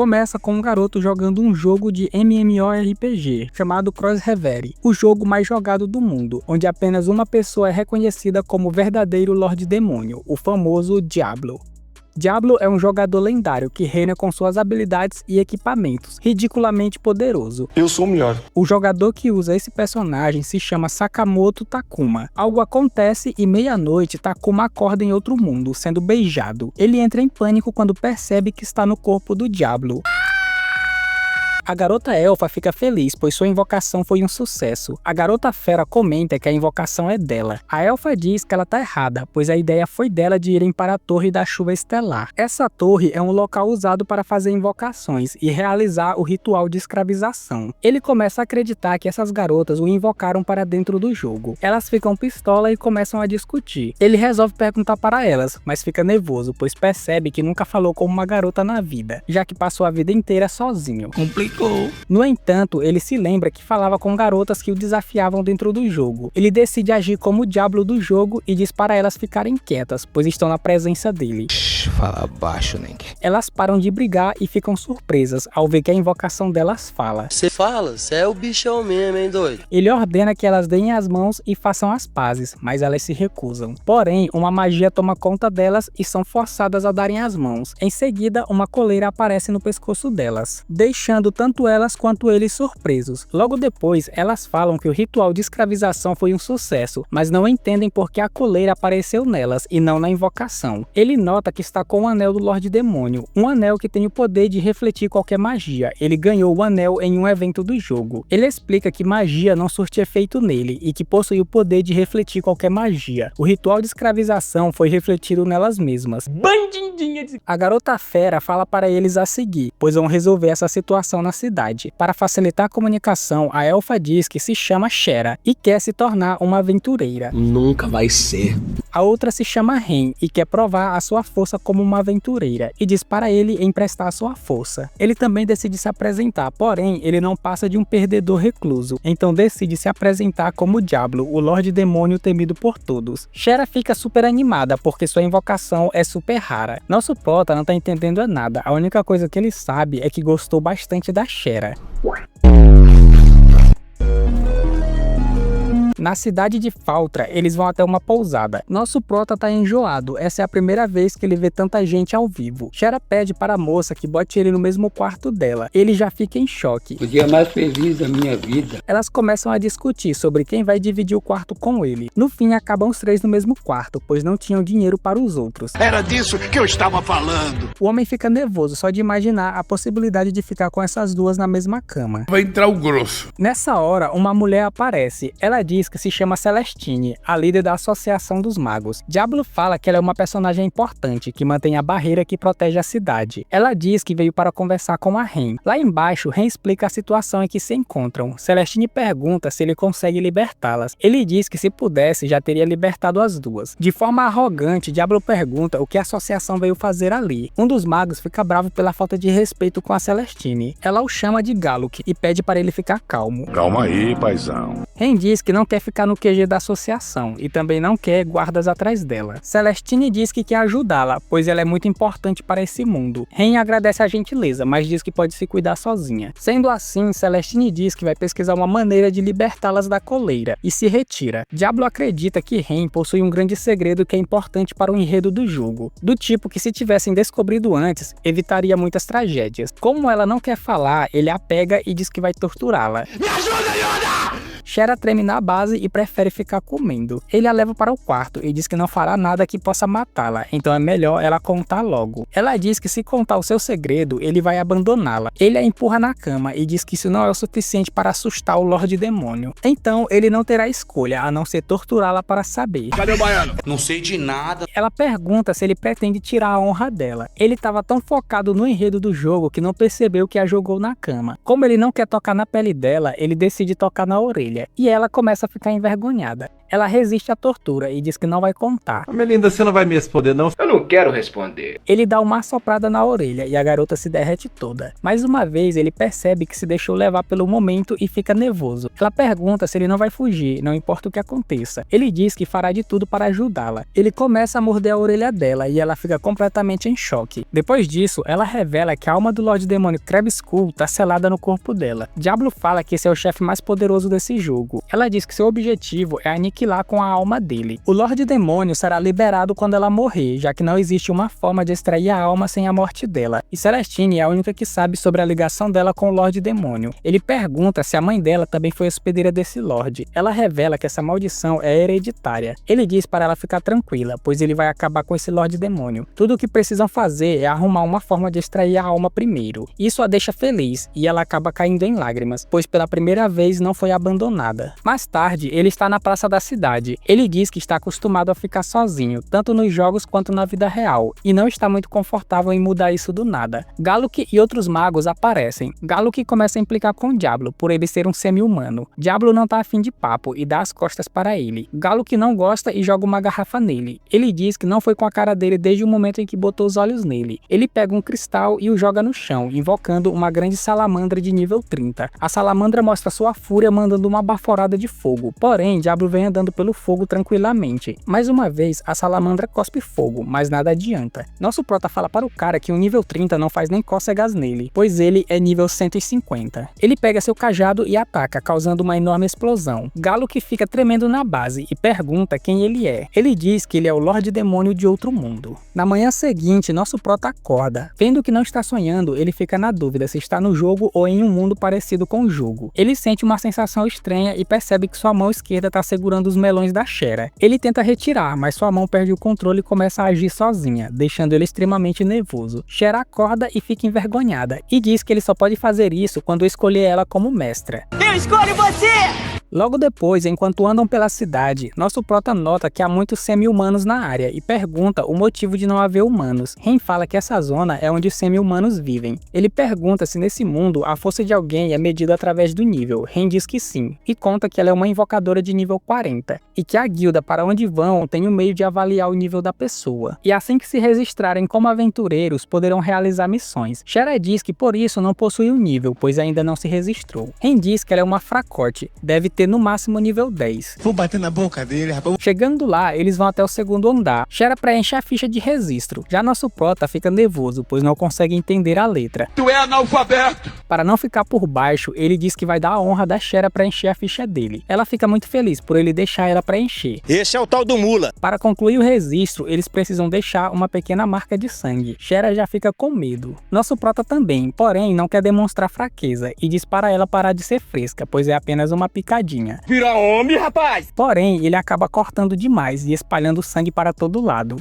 Começa com um garoto jogando um jogo de MMORPG chamado Cross Reverie, o jogo mais jogado do mundo, onde apenas uma pessoa é reconhecida como o verdadeiro Lorde Demônio, o famoso Diablo. Diablo é um jogador lendário que reina com suas habilidades e equipamentos, ridiculamente poderoso. Eu sou o melhor. O jogador que usa esse personagem se chama Sakamoto Takuma. Algo acontece e meia-noite Takuma acorda em outro mundo, sendo beijado. Ele entra em pânico quando percebe que está no corpo do Diablo. A garota elfa fica feliz, pois sua invocação foi um sucesso. A garota fera comenta que a invocação é dela. A elfa diz que ela tá errada, pois a ideia foi dela de irem para a Torre da Chuva Estelar. Essa torre é um local usado para fazer invocações e realizar o ritual de escravização. Ele começa a acreditar que essas garotas o invocaram para dentro do jogo. Elas ficam pistola e começam a discutir. Ele resolve perguntar para elas, mas fica nervoso, pois percebe que nunca falou com uma garota na vida, já que passou a vida inteira sozinho. No entanto, ele se lembra que falava com garotas que o desafiavam dentro do jogo. Ele decide agir como o Diablo do jogo e diz para elas ficarem quietas, pois estão na presença dele. Fala baixo, Nenk. Elas param de brigar e ficam surpresas ao ver que a invocação delas fala. Você fala? Você é o bichão mesmo, hein, doido? Ele ordena que elas deem as mãos e façam as pazes, mas elas se recusam. Porém, uma magia toma conta delas e são forçadas a darem as mãos. Em seguida, uma coleira aparece no pescoço delas, deixando tanto elas quanto eles surpresos. Logo depois, elas falam que o ritual de escravização foi um sucesso, mas não entendem por que a coleira apareceu nelas e não na invocação. Ele nota que está com o anel do Lorde Demônio, um anel que tem o poder de refletir qualquer magia. Ele ganhou o anel em um evento do jogo. Ele explica que magia não surte efeito nele e que possui o poder de refletir qualquer magia. O ritual de escravização foi refletido nelas mesmas. Bandidinha de... A garota fera fala para eles a seguir, pois vão resolver essa situação na cidade. Para facilitar a comunicação, a elfa diz que se chama Shera e quer se tornar uma aventureira. Nunca vai ser. A outra se chama Ren e quer provar a sua força como uma aventureira e diz para ele emprestar sua força. Ele também decide se apresentar, porém ele não passa de um perdedor recluso, então decide se apresentar como Diablo, o Lorde Demônio temido por todos. Shera fica super animada porque sua invocação é super rara. Nosso prota não tá entendendo nada, a única coisa que ele sabe é que gostou bastante da Shera. Na cidade de Faltra, eles vão até uma pousada. Nosso prota tá enjoado, essa é a primeira vez que ele vê tanta gente ao vivo. Shera pede para a moça que bote ele no mesmo quarto dela. Ele já fica em choque. O dia mais feliz da minha vida. Elas começam a discutir sobre quem vai dividir o quarto com ele. No fim, acabam os três no mesmo quarto, pois não tinham dinheiro para os outros. Era disso que eu estava falando. O homem fica nervoso só de imaginar a possibilidade de ficar com essas duas na mesma cama. Vai entrar o grosso. Nessa hora, uma mulher aparece. Ela diz que se chama Celestine, a líder da Associação dos Magos. Diablo fala que ela é uma personagem importante, que mantém a barreira que protege a cidade. Ela diz que veio para conversar com a Ren. Lá embaixo, Ren explica a situação em que se encontram. Celestine pergunta se ele consegue libertá-las. Ele diz que se pudesse, já teria libertado as duas. De forma arrogante, Diablo pergunta o que a associação veio fazer ali. Um dos magos fica bravo pela falta de respeito com a Celestine. Ela o chama de Galuk e pede para ele ficar calmo. Calma aí, paizão. Ren diz que não quer ficar no QG da associação e também não quer guardas atrás dela. Celestine diz que quer ajudá-la, pois ela é muito importante para esse mundo. Ren agradece a gentileza, mas diz que pode se cuidar sozinha. Sendo assim, Celestine diz que vai pesquisar uma maneira de libertá-las da coleira e se retira. Diablo acredita que Ren possui um grande segredo que é importante para o enredo do jogo, do tipo que se tivessem descobrido antes, evitaria muitas tragédias. Como ela não quer falar, ele a pega e diz que vai torturá-la. Me ajuda, Yoda! Shera treme na base e prefere ficar comendo. Ele a leva para o quarto e diz que não fará nada que possa matá-la, então é melhor ela contar logo. Ela diz que se contar o seu segredo, ele vai abandoná-la. Ele a empurra na cama e diz que isso não é o suficiente para assustar o Lorde Demônio. Então ele não terá escolha a não ser torturá-la para saber. Cadê o baiano? Não sei de nada. Ela pergunta se ele pretende tirar a honra dela. Ele estava tão focado no enredo do jogo que não percebeu que a jogou na cama. Como ele não quer tocar na pele dela, ele decide tocar na orelha. E ela começa a ficar envergonhada. Ela resiste à tortura e diz que não vai contar. Melinda, você não vai me responder não? Eu não quero responder. Ele dá uma assoprada na orelha e a garota se derrete toda. Mais uma vez, ele percebe que se deixou levar pelo momento e fica nervoso. Ela pergunta se ele não vai fugir, não importa o que aconteça. Ele diz que fará de tudo para ajudá-la. Ele começa a morder a orelha dela e ela fica completamente em choque. Depois disso, ela revela que a alma do Lorde Demônio Krabskull está selada no corpo dela. Diablo fala que esse é o chefe mais poderoso desse jogo. Ela diz que seu objetivo é aniquilar com a alma dele. O Lorde Demônio será liberado quando ela morrer, já que não existe uma forma de extrair a alma sem a morte dela. E Celestine é a única que sabe sobre a ligação dela com o Lorde Demônio. Ele pergunta se a mãe dela também foi hospedeira desse Lorde. Ela revela que essa maldição é hereditária. Ele diz para ela ficar tranquila, pois ele vai acabar com esse Lorde Demônio. Tudo o que precisam fazer é arrumar uma forma de extrair a alma primeiro. Isso a deixa feliz e ela acaba caindo em lágrimas, pois pela primeira vez não foi abandonada. Mais tarde, ele está na praça da cidade. Ele diz que está acostumado a ficar sozinho, tanto nos jogos quanto na vida real, e não está muito confortável em mudar isso do nada. Galuk e outros magos aparecem. Galuk começa a implicar com Diablo, por ele ser um semi-humano. Diablo não tá afim de papo e dá as costas para ele. Galuk não gosta e joga uma garrafa nele. Ele diz que não foi com a cara dele desde o momento em que botou os olhos nele. Ele pega um cristal e o joga no chão, invocando uma grande salamandra de nível 30. A salamandra mostra sua fúria mandando uma baforada de fogo, porém Diablo vem andando pelo fogo tranquilamente. Mais uma vez, a salamandra cospe fogo, mas nada adianta. Nosso prota fala para o cara que o nível 30 não faz nem cócegas nele, pois ele é nível 150. Ele pega seu cajado e ataca, causando uma enorme explosão. Galuk fica tremendo na base e pergunta quem ele é. Ele diz que ele é o Lorde Demônio de outro mundo. Na manhã seguinte, nosso prota acorda. Vendo que não está sonhando, ele fica na dúvida se está no jogo ou em um mundo parecido com o jogo. Ele sente uma sensação estranha e percebe que sua mão esquerda está segurando os melões da Shera. Ele tenta retirar, mas sua mão perde o controle e começa a agir sozinha, deixando ele extremamente nervoso. Shera acorda e fica envergonhada, e diz que ele só pode fazer isso quando escolher ela como mestra. Eu escolho você! Logo depois, enquanto andam pela cidade, nosso prota nota que há muitos semi-humanos na área e pergunta o motivo de não haver humanos. Ren fala que essa zona é onde os semi-humanos vivem. Ele pergunta se nesse mundo a força de alguém é medida através do nível. Ren diz que sim, e conta que ela é uma invocadora de nível 40, e que a guilda para onde vão tem um meio de avaliar o nível da pessoa. E assim que se registrarem como aventureiros, poderão realizar missões. Shera diz que por isso não possui um nível, pois ainda não se registrou. Ren diz que ela é uma fracote, deve ter no máximo nível 10. Vou bater na boca dele, rapaz. Chegando lá, eles vão até o segundo andar. Shera preenche a ficha de registro. Já nosso prota fica nervoso, pois não consegue entender a letra. Tu é analfabeto! Para não ficar por baixo, ele diz que vai dar a honra da Shera preencher a ficha dele. Ela fica muito feliz por ele deixar ela preencher. Esse é o tal do mula. Para concluir o registro, eles precisam deixar uma pequena marca de sangue. Shera já fica com medo. Nosso prota também, porém não quer demonstrar fraqueza e diz para ela parar de ser fresca, pois é apenas uma picadinha. Vira homem, rapaz! Porém, ele acaba cortando demais e espalhando sangue para todo lado.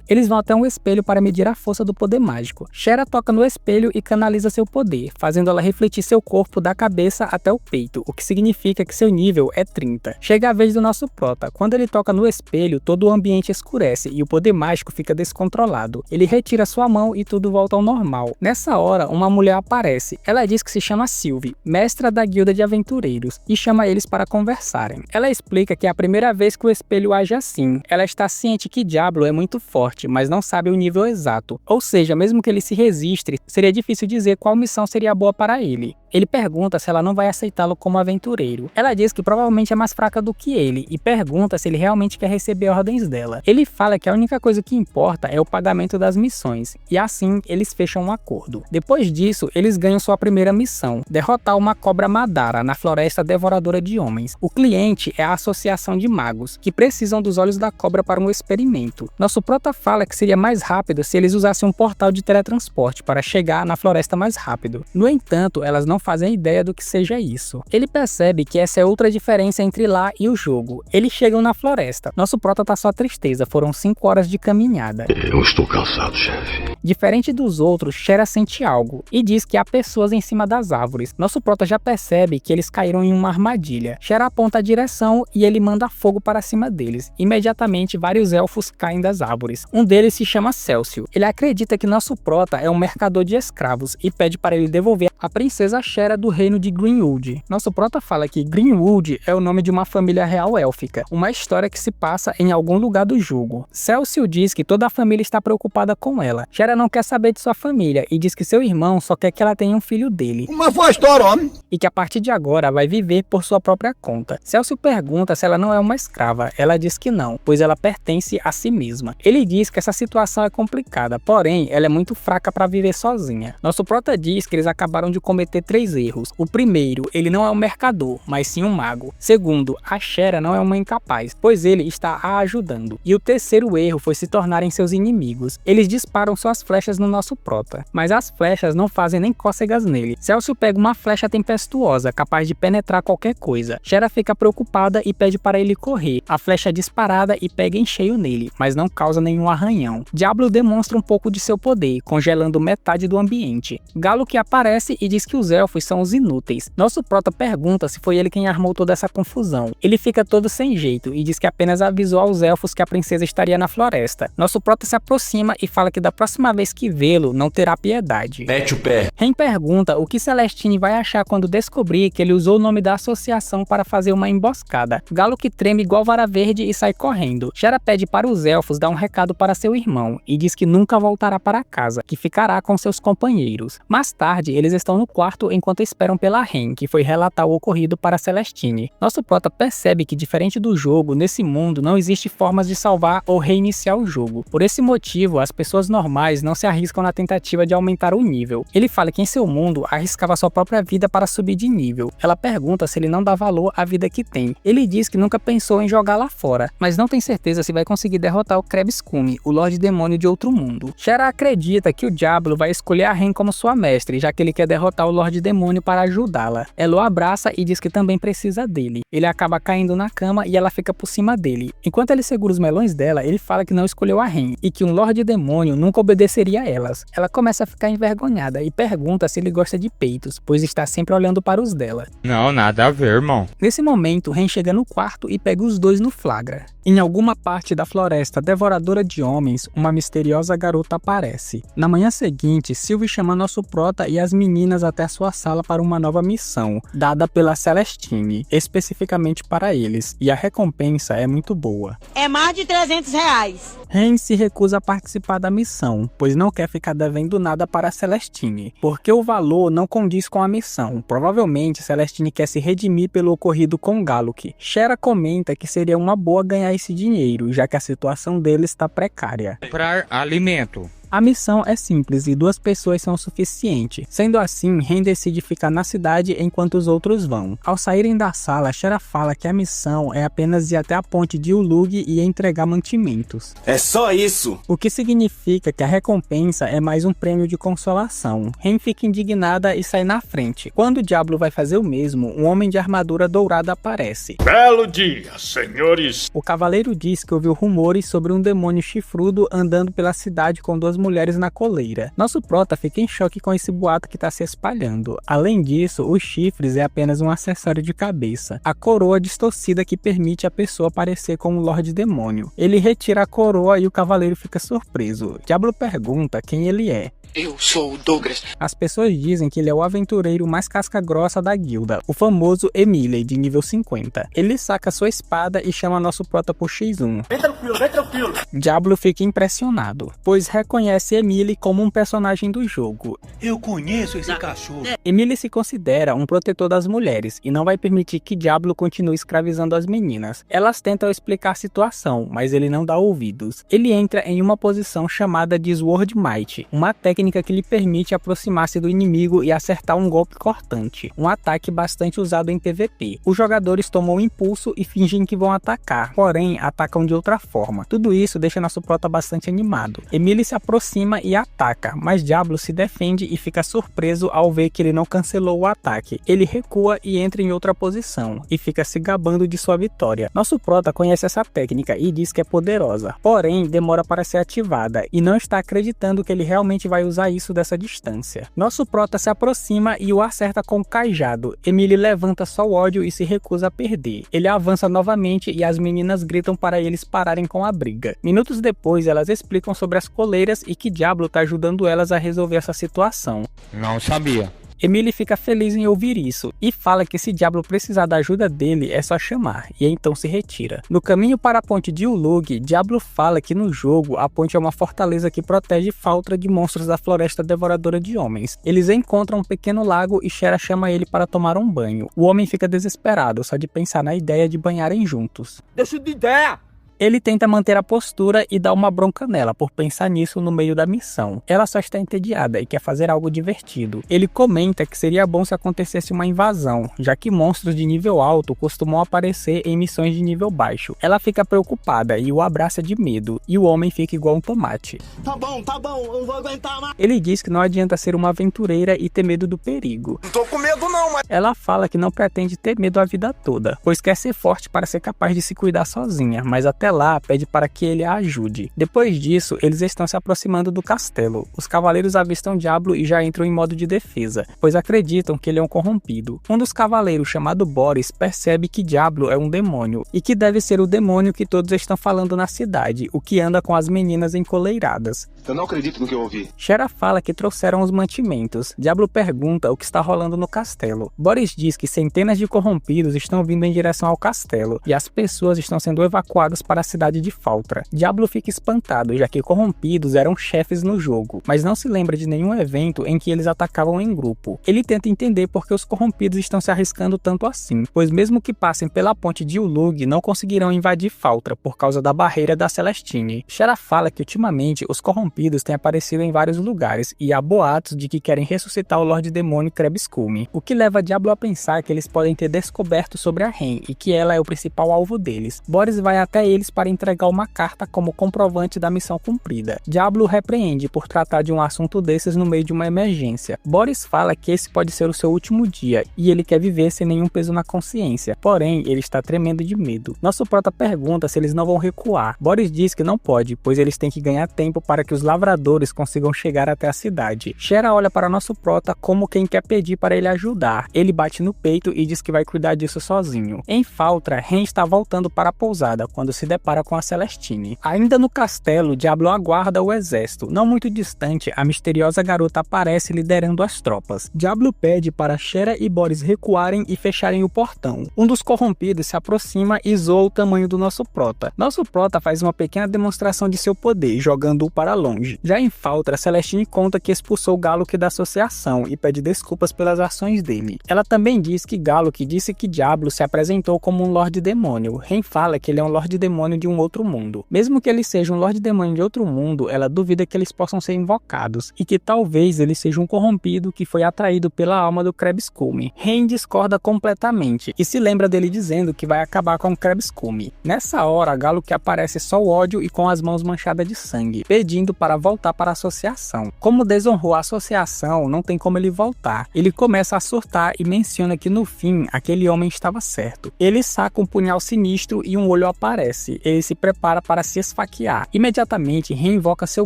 Eles vão até um espelho para medir a força do poder mágico. Shera toca no espelho e canaliza seu poder, fazendo ela refletir seu corpo da cabeça até o peito, o que significa que seu nível é 30. Chega a vez do nosso prota. Quando ele toca no espelho, todo o ambiente escurece e o poder mágico fica descontrolado. Ele retira sua mão e tudo volta ao normal. Nessa hora, uma mulher aparece. Ela diz que se chama Sylvie, mestra da guilda de aventureiros, e chama eles para conversarem. Ela explica que é a primeira vez que o espelho age assim. Ela está ciente que Diablo é muito forte, mas não sabe o nível exato. Ou seja, mesmo que ele se registre, seria difícil dizer qual missão seria boa para ele. Ele pergunta se ela não vai aceitá-lo como aventureiro. Ela diz que provavelmente é mais fraca do que ele e pergunta se ele realmente quer receber ordens dela. Ele fala que a única coisa que importa é o pagamento das missões, e assim eles fecham um acordo. Depois disso, eles ganham sua primeira missão: derrotar uma cobra Madara na floresta devoradora de homens. O cliente é a associação de magos, que precisam dos olhos da cobra para um experimento. Nosso prota fala que seria mais rápido se eles usassem um portal de teletransporte para chegar na floresta mais rápido. No entanto, elas não fazem ideia do que seja isso. Ele percebe que essa é outra diferença entre lá e o jogo. Eles chegam na floresta. Nosso prota tá só tristeza, foram 5 horas de caminhada. Eu estou cansado, chefe. Diferente dos outros, Shera sente algo e diz que há pessoas em cima das árvores. Nosso prota já percebe que eles caíram em uma armadilha. Shera aponta a direção e ele manda fogo para cima deles. Imediatamente, vários elfos caem das árvores. Um deles se chama Célcio. Ele acredita que nosso prota é um mercador de escravos e pede para ele devolver a princesa Shera do reino de Greenwood. Nosso prota fala que Greenwood é o nome de uma família real élfica, uma história que se passa em algum lugar do jogo. Célcio diz que toda a família está preocupada com ela. Shera não quer saber de sua família e diz que seu irmão só quer que ela tenha um filho dele. Uma boa história, homem. E que a partir de agora vai viver por sua própria conta. Célcio pergunta se ela não é uma escrava. Ela diz que não, pois ela pertence a si mesma. Ele diz que essa situação é complicada, porém ela é muito fraca para viver sozinha. Nosso prota diz que eles acabaram de cometer 3 erros. O primeiro, ele não é um mercador, mas sim um mago. Segundo, a Shera não é uma incapaz, pois ele está a ajudando. E o terceiro erro foi se tornarem seus inimigos. Eles disparam suas flechas no nosso prota, mas as flechas não fazem nem cócegas nele. Célcio pega uma flecha tempestuosa, capaz de penetrar qualquer coisa. Shera fica preocupada e pede para ele correr. A flecha é disparada e pega em cheio nele, mas não causa nenhum arranhão. Diablo demonstra um pouco de seu poder, congelando metade do ambiente. Galo que aparece e diz que os elfos são os inúteis. Nosso prota pergunta se foi ele quem armou toda essa confusão. Ele fica todo sem jeito e diz que apenas avisou aos elfos que a princesa estaria na floresta. Nosso prota se aproxima e fala que da próxima vez que vê-lo, não terá piedade. Mete o pé. Ren pergunta o que Celestine vai achar quando descobrir que ele usou o nome da associação para fazer uma emboscada. Galo que treme igual vara verde e sai correndo. Shera pede para os elfos dar um recado para seu irmão e diz que nunca voltará para casa, que ficará com seus companheiros. Mais tarde, eles estão no quarto enquanto esperam pela Ren, que foi relatar o ocorrido para Celestine. Nosso prota percebe que, diferente do jogo, nesse mundo não existe formas de salvar ou reiniciar o jogo. Por esse motivo, as pessoas normais não se arriscam na tentativa de aumentar o nível. Ele fala que em seu mundo arriscava sua própria vida para subir de nível. Ela pergunta se ele não dá valor à vida que tem. Ele diz que nunca pensou em jogar lá fora, mas não tem certeza se vai conseguir derrotar o Krebs-Kumi, o Lorde Demônio de outro mundo. Shera acredita que o Diablo vai escolher a Ren como sua mestre, já que ele quer derrotar o Lorde Demônio para ajudá-la. Ela o abraça e diz que também precisa dele. Ele acaba caindo na cama e ela fica por cima dele. Enquanto ele segura os melões dela, ele fala que não escolheu a Ren e que um Lorde Demônio nunca obedeceria a elas. Ela começa a ficar envergonhada e pergunta se ele gosta de peitos, pois está sempre olhando para os dela. Não, nada a ver, irmão. Nesse momento, Ren chega no quarto e pega os dois no flagra. Em alguma parte da floresta devoradora de homens, uma misteriosa garota aparece. Na manhã seguinte, Sylvie chama nosso prota e as meninas até sua sala para uma nova missão, dada pela Celestine, especificamente para eles, e a recompensa é muito boa. É mais de R$300. Ren se recusa a participar da missão, pois não quer ficar devendo nada para Celestine, porque o valor não condiz com a missão. Provavelmente Celestine quer se redimir pelo ocorrido com Galuk. Shera comenta que seria uma boa ganhar esse dinheiro, já que a situação dele está precária. Comprar alimento. A missão é simples e 2 pessoas são o suficiente. Sendo assim, Ren decide ficar na cidade enquanto os outros vão. Ao saírem da sala, Shera fala que a missão é apenas ir até a ponte de Ulug e entregar mantimentos. É só isso. O que significa que a recompensa é mais um prêmio de consolação. Ren fica indignada e sai na frente. Quando o Diablo vai fazer o mesmo, um homem de armadura dourada aparece. Belo dia, senhores. O cavaleiro diz que ouviu rumores sobre um demônio chifrudo andando pela cidade com 2 mulheres na coleira. Nosso prota fica em choque com esse boato que está se espalhando. Além disso, os chifres é apenas um acessório de cabeça. A coroa distorcida que permite a pessoa aparecer como Lorde Demônio. Ele retira a coroa e o cavaleiro fica surpreso. Diablo pergunta quem ele é. Eu sou o Douglas. As pessoas dizem que ele é o aventureiro mais casca-grossa da guilda, o famoso Emile, de nível 50. Ele saca sua espada e chama nosso prota por X1. Vem tranquilo. Diablo fica impressionado, pois reconhece Emile como um personagem do jogo. Eu conheço esse cachorro. Emile se considera um protetor das mulheres e não vai permitir que Diablo continue escravizando as meninas. Elas tentam explicar a situação, mas ele não dá ouvidos. Ele entra em uma posição chamada de Sword Might, uma técnica que lhe permite aproximar-se do inimigo e acertar um golpe cortante, um ataque bastante usado em PVP. Os jogadores tomam um impulso e fingem que vão atacar, porém atacam de outra forma. Tudo isso deixa nosso prota bastante animado. Emile se aproxima e ataca, mas Diablo se defende e fica surpreso ao ver que ele não cancelou o ataque. Ele recua e entra em outra posição, e fica se gabando de sua vitória. Nosso prota conhece essa técnica e diz que é poderosa, porém demora para ser ativada, e não está acreditando que ele realmente vai usar isso dessa distância. Nosso prota se aproxima e o acerta com o cajado. Emily levanta só o ódio e se recusa a perder. Ele avança novamente e as meninas gritam para eles pararem com a briga. Minutos depois, elas explicam sobre as coleiras e que Diablo tá ajudando elas a resolver essa situação. Não sabia. Emily fica feliz em ouvir isso e fala que se Diablo precisar da ajuda dele é só chamar, e então se retira. No caminho para a ponte de Ulug, Diablo fala que no jogo a ponte é uma fortaleza que protege Faltra de monstros da floresta devoradora de homens. Eles encontram um pequeno lago e Shera chama ele para tomar um banho. O homem fica desesperado só de pensar na ideia de banharem juntos. Deixa de ideia! Ele tenta manter a postura e dá uma bronca nela por pensar nisso no meio da missão. Ela só está entediada e quer fazer algo divertido. Ele comenta que seria bom se acontecesse uma invasão, já que monstros de nível alto costumam aparecer em missões de nível baixo. Ela fica preocupada e o abraça de medo, e o homem fica igual um tomate. Tá bom, eu não vou aguentar mais. Ele diz que não adianta ser uma aventureira e ter medo do perigo. Não tô com medo não, mas... Ela fala que não pretende ter medo a vida toda, pois quer ser forte para ser capaz de se cuidar sozinha, mas até lá pede para que ele a ajude. Depois disso, eles estão se aproximando do castelo. Os cavaleiros avistam Diablo e já entram em modo de defesa, pois acreditam que ele é um corrompido. Um dos cavaleiros, chamado Boris, percebe que Diablo é um demônio, e que deve ser o demônio que todos estão falando na cidade, o que anda com as meninas encoleiradas. Eu não acredito no que eu ouvi. Shera fala que trouxeram os mantimentos. Diablo pergunta o que está rolando no castelo. Boris diz que centenas de corrompidos estão vindo em direção ao castelo, e as pessoas estão sendo evacuadas para a cidade de Faltra. Diablo fica espantado, já que corrompidos eram chefes no jogo, mas não se lembra de nenhum evento em que eles atacavam em grupo. Ele tenta entender por que os corrompidos estão se arriscando tanto assim, pois mesmo que passem pela ponte de Ulug, não conseguirão invadir Faltra por causa da barreira da Celestine. Shera fala que ultimamente os corrompidos têm aparecido em vários lugares, e há boatos de que querem ressuscitar o Lorde Demônio Krebskume, o que leva Diablo a pensar que eles podem ter descoberto sobre a Ren, e que ela é o principal alvo deles. Boris vai até eles para entregar uma carta como comprovante da missão cumprida. Diablo repreende por tratar de um assunto desses no meio de uma emergência. Boris fala que esse pode ser o seu último dia, e ele quer viver sem nenhum peso na consciência, porém ele está tremendo de medo. Nosso prota pergunta se eles não vão recuar. Boris diz que não pode, pois eles têm que ganhar tempo para que os lavradores consigam chegar até a cidade. Shera olha para nosso prota como quem quer pedir para ele ajudar. Ele bate no peito e diz que vai cuidar disso sozinho. Em Faltra, Ren está voltando para a pousada quando se depara com a Celestine. Ainda no castelo, Diablo aguarda o exército. Não muito distante, a misteriosa garota aparece liderando as tropas. Diablo pede para Shera e Boris recuarem e fecharem o portão. Um dos corrompidos se aproxima e zoa o tamanho do nosso prota. Nosso prota faz uma pequena demonstração de seu poder, jogando-o para longe. Já em Faltra, Celestine conta que expulsou Galuk da associação e pede desculpas pelas ações dele. Ela também diz que Galuk disse que Diablo se apresentou como um Lorde Demônio. Ren fala que ele é um Lorde Demônio de um outro mundo. Mesmo que ele seja um Lorde Demônio de outro mundo, ela duvida que eles possam ser invocados, e que talvez ele seja um corrompido que foi atraído pela alma do Krebskume. Ren discorda completamente, e se lembra dele dizendo que vai acabar com o Krebskume. Nessa hora, Galuk aparece só o ódio e com as mãos manchadas de sangue, pedindo para voltar para a associação. Como desonrou a associação, não tem como ele voltar. Ele começa a surtar e menciona que no fim, aquele homem estava certo. Ele saca um punhal sinistro e um olho aparece. Ele se prepara para se esfaquear. Imediatamente, reinvoca seu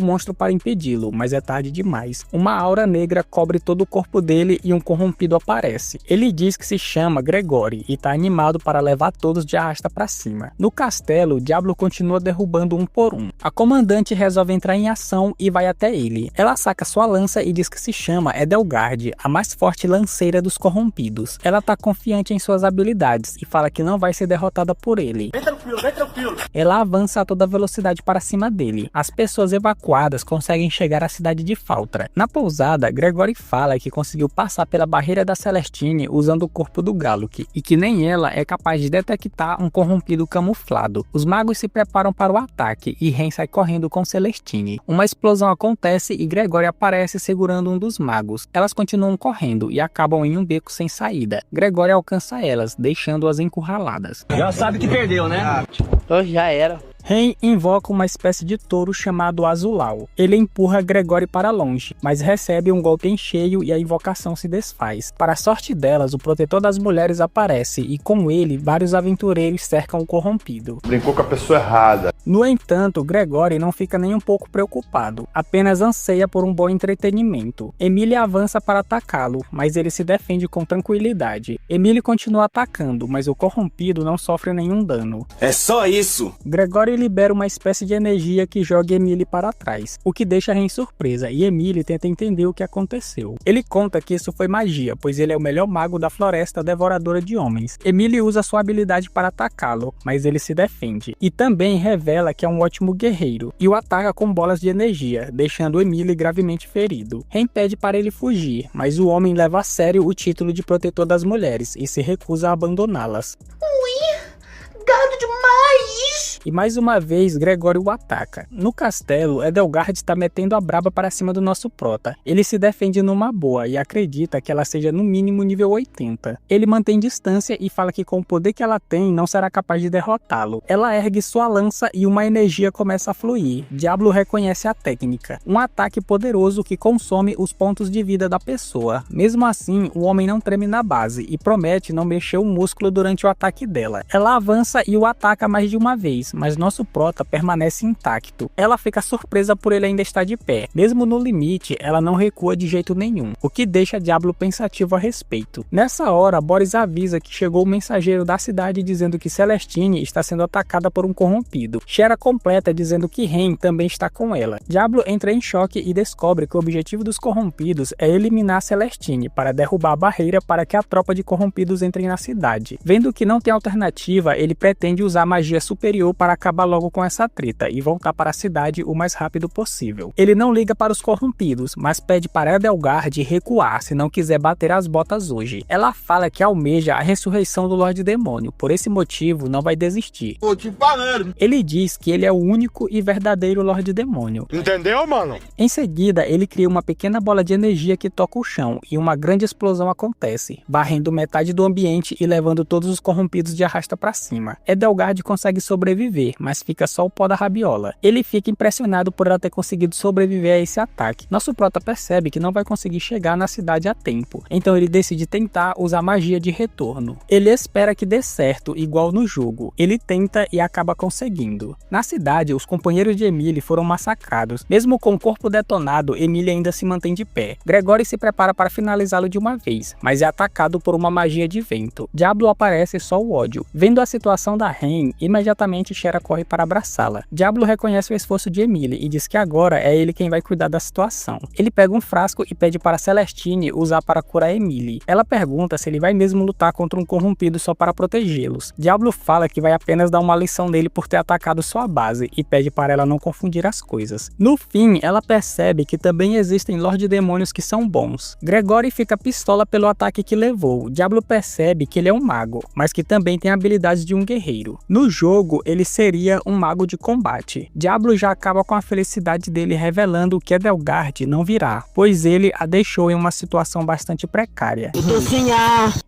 monstro para impedi-lo, mas é tarde demais. Uma aura negra cobre todo o corpo dele e um corrompido aparece. Ele diz que se chama Gregory e está animado para levar todos de arrasta para cima. No castelo, Diablo continua derrubando um por um. A comandante resolve entrar em ação e vai até ele. Ela saca sua lança e diz que se chama Edelgard, a mais forte lanceira dos corrompidos. Ela está confiante em suas habilidades e fala que não vai ser derrotada por ele. Vem tranquilo, vem tranquilo. Ela avança a toda velocidade para cima dele. As pessoas evacuadas conseguem chegar à cidade de Faltra. Na pousada, Gregory fala que conseguiu passar pela barreira da Celestine usando o corpo do Galuk, e que nem ela é capaz de detectar um corrompido camuflado. Os magos se preparam para o ataque e Ren sai correndo com Celestine. Uma explosão acontece e Gregory aparece segurando um dos magos. Elas continuam correndo e acabam em um beco sem saída. Gregory alcança elas, deixando-as encurraladas. Já sabe que perdeu, né? Então já era. Ren invoca uma espécie de touro chamado Azulau. Ele empurra Gregory para longe, mas recebe um golpe em cheio e a invocação se desfaz. Para a sorte delas, o protetor das mulheres aparece e com ele, vários aventureiros cercam o corrompido. Brincou com a pessoa errada. No entanto, Gregory não fica nem um pouco preocupado, apenas anseia por um bom entretenimento. Emily avança para atacá-lo, mas ele se defende com tranquilidade. Emily continua atacando, mas o corrompido não sofre nenhum dano. É só isso. Gregory libera uma espécie de energia que joga Emily para trás, o que deixa Ren surpresa, e Emily tenta entender o que aconteceu. Ele conta que isso foi magia, pois ele é o melhor mago da floresta devoradora de homens. Emily usa sua habilidade para atacá-lo, mas ele se defende, e também revela que é um ótimo guerreiro, e o ataca com bolas de energia, deixando Emily gravemente ferido. Ren pede para ele fugir, mas o homem leva a sério o título de protetor das mulheres e se recusa a abandoná-las. Gado demais! E mais uma vez, Gregory o ataca. No castelo, Edelgard está metendo a braba para cima do nosso prota. Ele se defende numa boa e acredita que ela seja no mínimo nível 80. Ele mantém distância e fala que com o poder que ela tem, não será capaz de derrotá-lo. Ela ergue sua lança e uma energia começa a fluir. Diablo reconhece a técnica. Um ataque poderoso que consome os pontos de vida da pessoa. Mesmo assim, o homem não treme na base e promete não mexer o músculo durante o ataque dela. Ela avança e o ataca mais de uma vez, mas nosso prota permanece intacto. Ela fica surpresa por ele ainda estar de pé. Mesmo no limite, ela não recua de jeito nenhum, o que deixa Diablo pensativo a respeito. Nessa hora, Boris avisa que chegou o mensageiro da cidade dizendo que Celestine está sendo atacada por um corrompido. Shera completa dizendo que Ren também está com ela. Diablo entra em choque e descobre que o objetivo dos corrompidos é eliminar Celestine para derrubar a barreira para que a tropa de corrompidos entre na cidade. Vendo que não tem alternativa, ele pretende usar magia superior para acabar logo com essa treta e voltar para a cidade o mais rápido possível. Ele não liga para os corrompidos, mas pede para Edelgard recuar se não quiser bater as botas hoje. Ela fala que almeja a ressurreição do Lorde Demônio, por esse motivo não vai desistir. Tô te falando. Ele diz que ele é o único e verdadeiro Lorde Demônio. Entendeu, mano? Em seguida, ele cria uma pequena bola de energia que toca o chão e uma grande explosão acontece, varrendo metade do ambiente e levando todos os corrompidos de arrasta para cima. Edelgard consegue sobreviver, mas fica só o pó da rabiola. Ele fica impressionado por ela ter conseguido sobreviver a esse ataque. Nosso prota percebe que não vai conseguir chegar na cidade a tempo, então ele decide tentar usar magia de retorno. Ele espera que dê certo, igual no jogo. Ele tenta e acaba conseguindo. Na cidade, os companheiros de Emily foram massacrados. Mesmo com o corpo detonado, Emily ainda se mantém de pé. Gregory se prepara para finalizá-lo de uma vez, mas é atacado por uma magia de vento. Diablo aparece só o ódio. Vendo a situação da Ren, imediatamente Shera corre para abraçá-la. Diablo reconhece o esforço de Emily e diz que agora é ele quem vai cuidar da situação. Ele pega um frasco e pede para Celestine usar para curar Emily. Ela pergunta se ele vai mesmo lutar contra um corrompido só para protegê-los. Diablo fala que vai apenas dar uma lição nele por ter atacado sua base e pede para ela não confundir as coisas. No fim, ela percebe que também existem Lorde Demônios que são bons. Gregory fica pistola pelo ataque que levou. Diablo percebe que ele é um mago, mas que também tem habilidades de um guerreiro. No jogo, ele seria um mago de combate. Diablo já acaba com a felicidade dele revelando que Edelgard não virá, pois ele a deixou em uma situação bastante precária.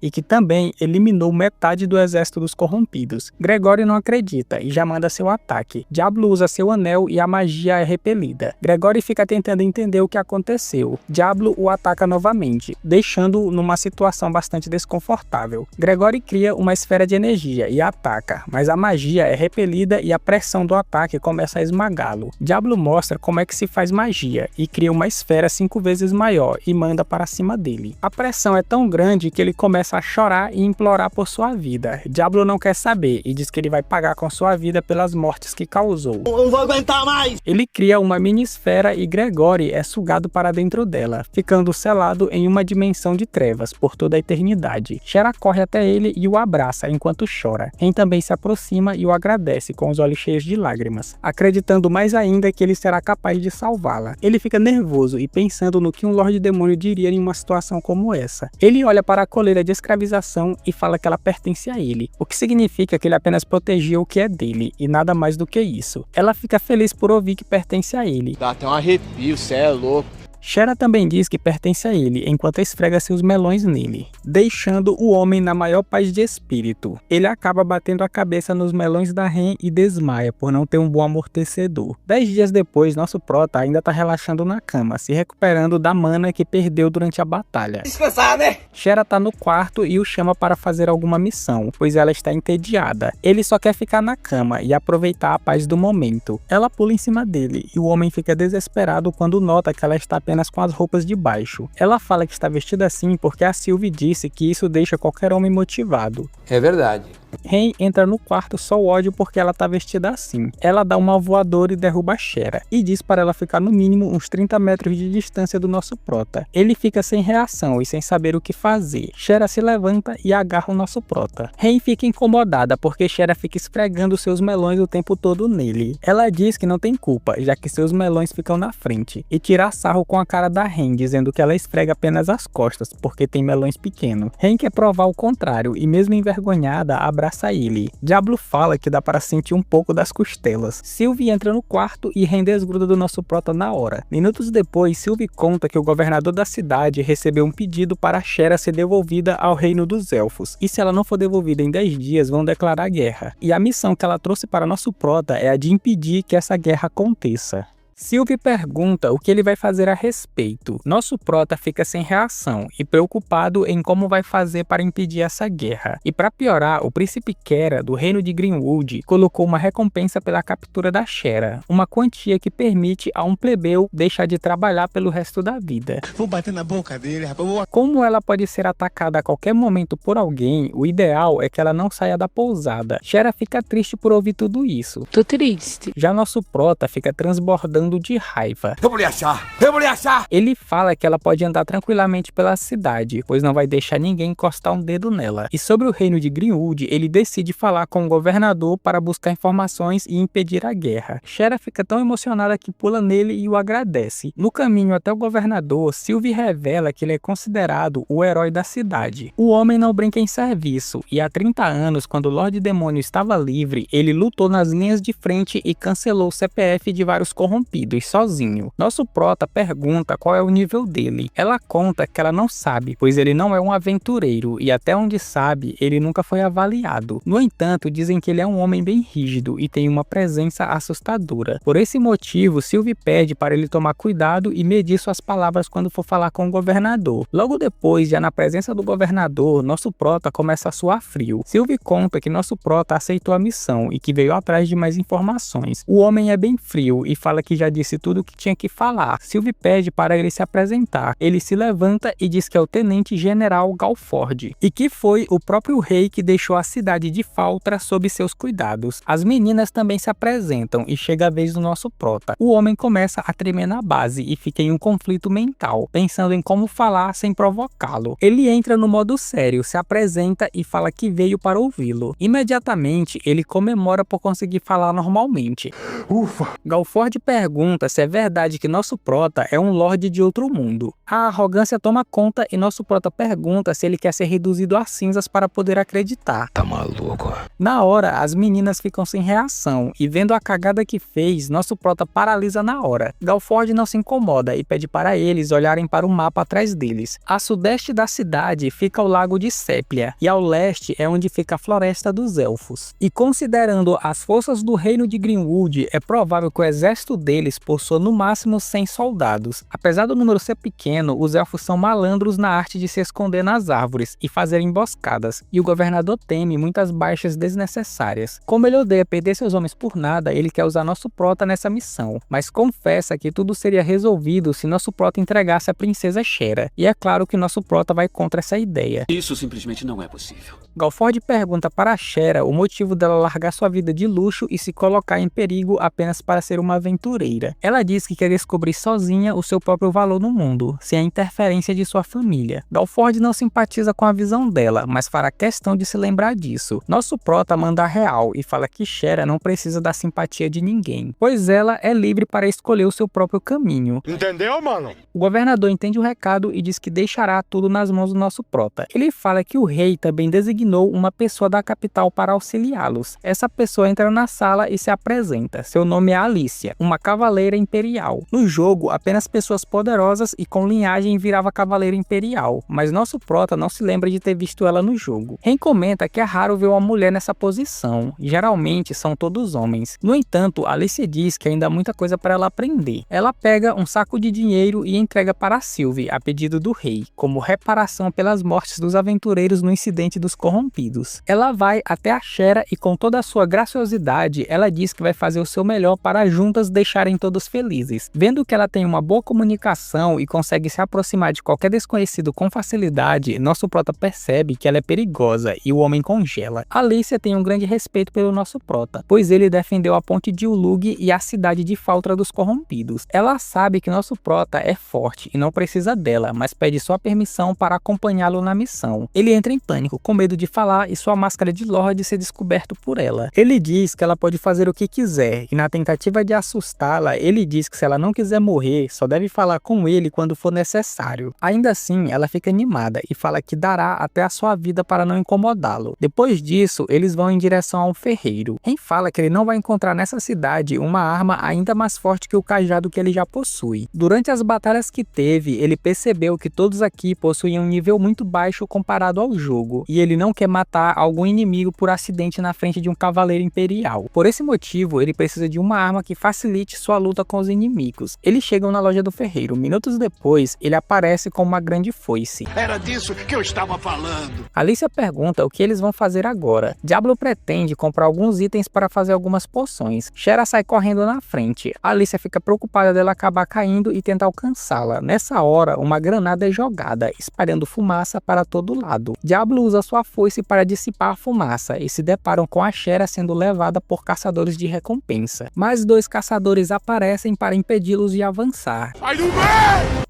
E que também eliminou metade do exército dos corrompidos. Gregory não acredita e já manda seu ataque. Diablo usa seu anel e a magia é repelida. Gregory fica tentando entender o que aconteceu. Diablo o ataca novamente, deixando-o numa situação bastante desconfortável. Gregory cria uma esfera de energia e ataca, mas a magia é repelida e a pressão do ataque começa a esmagá-lo. Diablo mostra como é que se faz magia e cria uma esfera 5 vezes maior e manda para cima dele. A pressão é tão grande que ele começa a chorar e implorar por sua vida. Diablo não quer saber e diz que ele vai pagar com sua vida pelas mortes que causou. Eu não vou aguentar mais. Ele cria uma mini esfera e Gregory é sugado para dentro dela, ficando selado em uma dimensão de trevas por toda a eternidade. Shera corre até ele e o abraça enquanto chora. Ren também se aproxima e o agradece com os olhos cheios de lágrimas, acreditando mais ainda que ele será capaz de salvá-la. Ele fica nervoso e pensando no que um Lorde Demônio diria em uma situação como essa. Ele olha para a coleira de escravização e fala que ela pertence a ele, o que significa que ele apenas protegia o que é dele e nada mais do que isso. Ela fica feliz por ouvir que pertence a ele. Dá até um arrepio, cê é louco. Shera também diz que pertence a ele, enquanto esfrega seus melões nele, deixando o homem na maior paz de espírito. Ele acaba batendo a cabeça nos melões da Ren e desmaia por não ter um bom amortecedor. 10 dias depois, nosso prota ainda tá relaxando na cama, se recuperando da mana que perdeu durante a batalha. Descansar, né? Shera tá no quarto e o chama para fazer alguma missão, pois ela está entediada. Ele só quer ficar na cama e aproveitar a paz do momento. Ela pula em cima dele e o homem fica desesperado quando nota que ela está apenas com as roupas de baixo. Ela fala que está vestida assim porque a Sylvie disse que isso deixa qualquer homem motivado. É verdade. Ren entra no quarto só o ódio porque ela tá vestida assim. Ela dá uma voadora e derruba a Shera, e diz para ela ficar no mínimo uns 30 metros de distância do nosso prota. Ele fica sem reação e sem saber o que fazer. Shera se levanta e agarra o nosso prota. Ren fica incomodada porque Shera fica esfregando seus melões o tempo todo nele. Ela diz que não tem culpa, já que seus melões ficam na frente, e tira sarro com a cara da Ren, dizendo que ela esfrega apenas as costas, porque tem melões pequenos. Ren quer provar o contrário e mesmo envergonhada, abraça ele. Diablo fala que dá para sentir um pouco das costelas. Sylvie entra no quarto e Ren desgruda do nosso prota na hora. Minutos depois, Sylvie conta que o governador da cidade recebeu um pedido para Shera ser devolvida ao reino dos elfos, e se ela não for devolvida em 10 dias, vão declarar guerra. E a missão que ela trouxe para nosso prota é a de impedir que essa guerra aconteça. Sylvie pergunta o que ele vai fazer a respeito. Nosso prota fica sem reação e preocupado em como vai fazer para impedir essa guerra. E para piorar, o príncipe Kera, do reino de Greenwood, colocou uma recompensa pela captura da Shera, uma quantia que permite a um plebeu deixar de trabalhar pelo resto da vida. Vou bater na boca dele, rapaz. Como ela pode ser atacada a qualquer momento por alguém, o ideal é que ela não saia da pousada. Shera fica triste por ouvir tudo isso. Tô triste. Já nosso prota fica transbordando de raiva. Eu vou lhe achar! Eu vou lhe achar! Ele fala que ela pode andar tranquilamente pela cidade, pois não vai deixar ninguém encostar um dedo nela. E sobre o reino de Greenwood, ele decide falar com o governador para buscar informações e impedir a guerra. Shera fica tão emocionada que pula nele e o agradece. No caminho até o governador, Sylvie revela que ele é considerado o herói da cidade. O homem não brinca em serviço, e há 30 anos, quando o Lorde Demônio estava livre, ele lutou nas linhas de frente e cancelou o CPF de vários corrompidos sozinho. Nosso prota pergunta qual é o nível dele. Ela conta que ela não sabe, pois ele não é um aventureiro e até onde sabe, ele nunca foi avaliado. No entanto, dizem que ele é um homem bem rígido e tem uma presença assustadora. Por esse motivo, Sylvie pede para ele tomar cuidado e medir suas palavras quando for falar com o governador. Logo depois, já na presença do governador, nosso prota começa a suar frio. Sylvie conta que nosso prota aceitou a missão e que veio atrás de mais informações. O homem é bem frio e fala que já disse tudo o que tinha que falar. Sylvie pede para ele se apresentar. Ele se levanta e diz que é o Tenente General Galford e que foi o próprio rei que deixou a cidade de Faltra sob seus cuidados. As meninas também se apresentam e chega a vez do nosso prota. O homem começa a tremer na base e fica em um conflito mental, pensando em como falar sem provocá-lo. Ele entra no modo sério, se apresenta e fala que veio para ouvi-lo. Imediatamente, ele comemora por conseguir falar normalmente. Ufa! Galford pergunta se é verdade que nosso prota é um lorde de outro mundo. A arrogância toma conta e nosso prota pergunta se ele quer ser reduzido a cinzas para poder acreditar. Tá maluco? Na hora, as meninas ficam sem reação e vendo a cagada que fez, nosso prota paralisa na hora. Galford não se incomoda e pede para eles olharem para o mapa atrás deles. A sudeste da cidade fica o lago de Séplia e ao leste é onde fica a floresta dos elfos. E considerando as forças do reino de Greenwood, é provável que o exército deles possua no máximo 100 soldados. Apesar do número ser pequeno, os elfos são malandros na arte de se esconder nas árvores e fazer emboscadas, e o governador teme muitas baixas desnecessárias. Como ele odeia perder seus homens por nada, ele quer usar nosso prota nessa missão, mas confessa que tudo seria resolvido se nosso prota entregasse a princesa Shera, e é claro que nosso prota vai contra essa ideia. Isso simplesmente não é possível. Galford pergunta para Shera o motivo dela largar sua vida de luxo e se colocar em perigo apenas para ser uma aventureira. Ela diz que quer descobrir sozinha o seu próprio valor no mundo, sem a interferência de sua família. Galford não simpatiza com a visão dela, mas fará questão de se lembrar disso. Nosso prota manda a real e fala que Shera não precisa da simpatia de ninguém, pois ela é livre para escolher o seu próprio caminho. Entendeu, mano? O governador entende o recado e diz que deixará tudo nas mãos do nosso prota. Ele fala que o rei também designou uma pessoa da capital para auxiliá-los. Essa pessoa entra na sala e se apresenta. Seu nome é Alicia, uma Cavaleira Imperial. No jogo, apenas pessoas poderosas e com linhagem virava Cavaleira Imperial, mas nosso prota não se lembra de ter visto ela no jogo. Ren comenta que é raro ver uma mulher nessa posição, geralmente são todos homens. No entanto, Alicia diz que ainda há muita coisa para ela aprender. Ela pega um saco de dinheiro e entrega para Sylvie, a pedido do rei, como reparação pelas mortes dos aventureiros no incidente dos corrompidos. Ela vai até a Shera e com toda a sua graciosidade, ela diz que vai fazer o seu melhor para juntas deixarem todos felizes. Vendo que ela tem uma boa comunicação e consegue se aproximar de qualquer desconhecido com facilidade, nosso prota percebe que ela é perigosa e o homem congela. Alicia tem um grande respeito pelo nosso prota, pois ele defendeu a ponte de Ulug e a cidade de Faltra dos corrompidos. Ela sabe que nosso prota é forte e não precisa dela, mas pede sua permissão para acompanhá-lo na missão. Ele entra em pânico, com medo de falar e sua máscara de Lorde ser descoberto por ela. Ele diz que ela pode fazer o que quiser, e na tentativa de assustá-la, ele diz que se ela não quiser morrer, só deve falar com ele quando for necessário. Ainda assim, ela fica animada e fala que dará até a sua vida para não incomodá-lo. Depois disso, eles vão em direção a um ferreiro. Ren fala que ele não vai encontrar nessa cidade uma arma ainda mais forte que o cajado que ele já possui. Durante as batalhas que teve, ele percebeu que todos aqui possuíam um nível muito baixo comparado ao jogo, e ele não quer matar algum inimigo por acidente na frente de um cavaleiro imperial. Por esse motivo, ele precisa de uma arma que facilite sua luta com os inimigos. Eles chegam na loja do ferreiro. Minutos depois, ele aparece com uma grande foice. Era disso que eu estava falando. Alicia pergunta o que eles vão fazer agora. Diablo pretende comprar alguns itens para fazer algumas poções. Shera sai correndo na frente. Alicia fica preocupada dela acabar caindo e tenta alcançá-la. Nessa hora, uma granada é jogada, espalhando fumaça para todo lado. Diablo usa sua foice para dissipar a fumaça e se deparam com a Shera sendo levada por caçadores de recompensa. Mais 2 caçadores aparecem para impedi-los de avançar.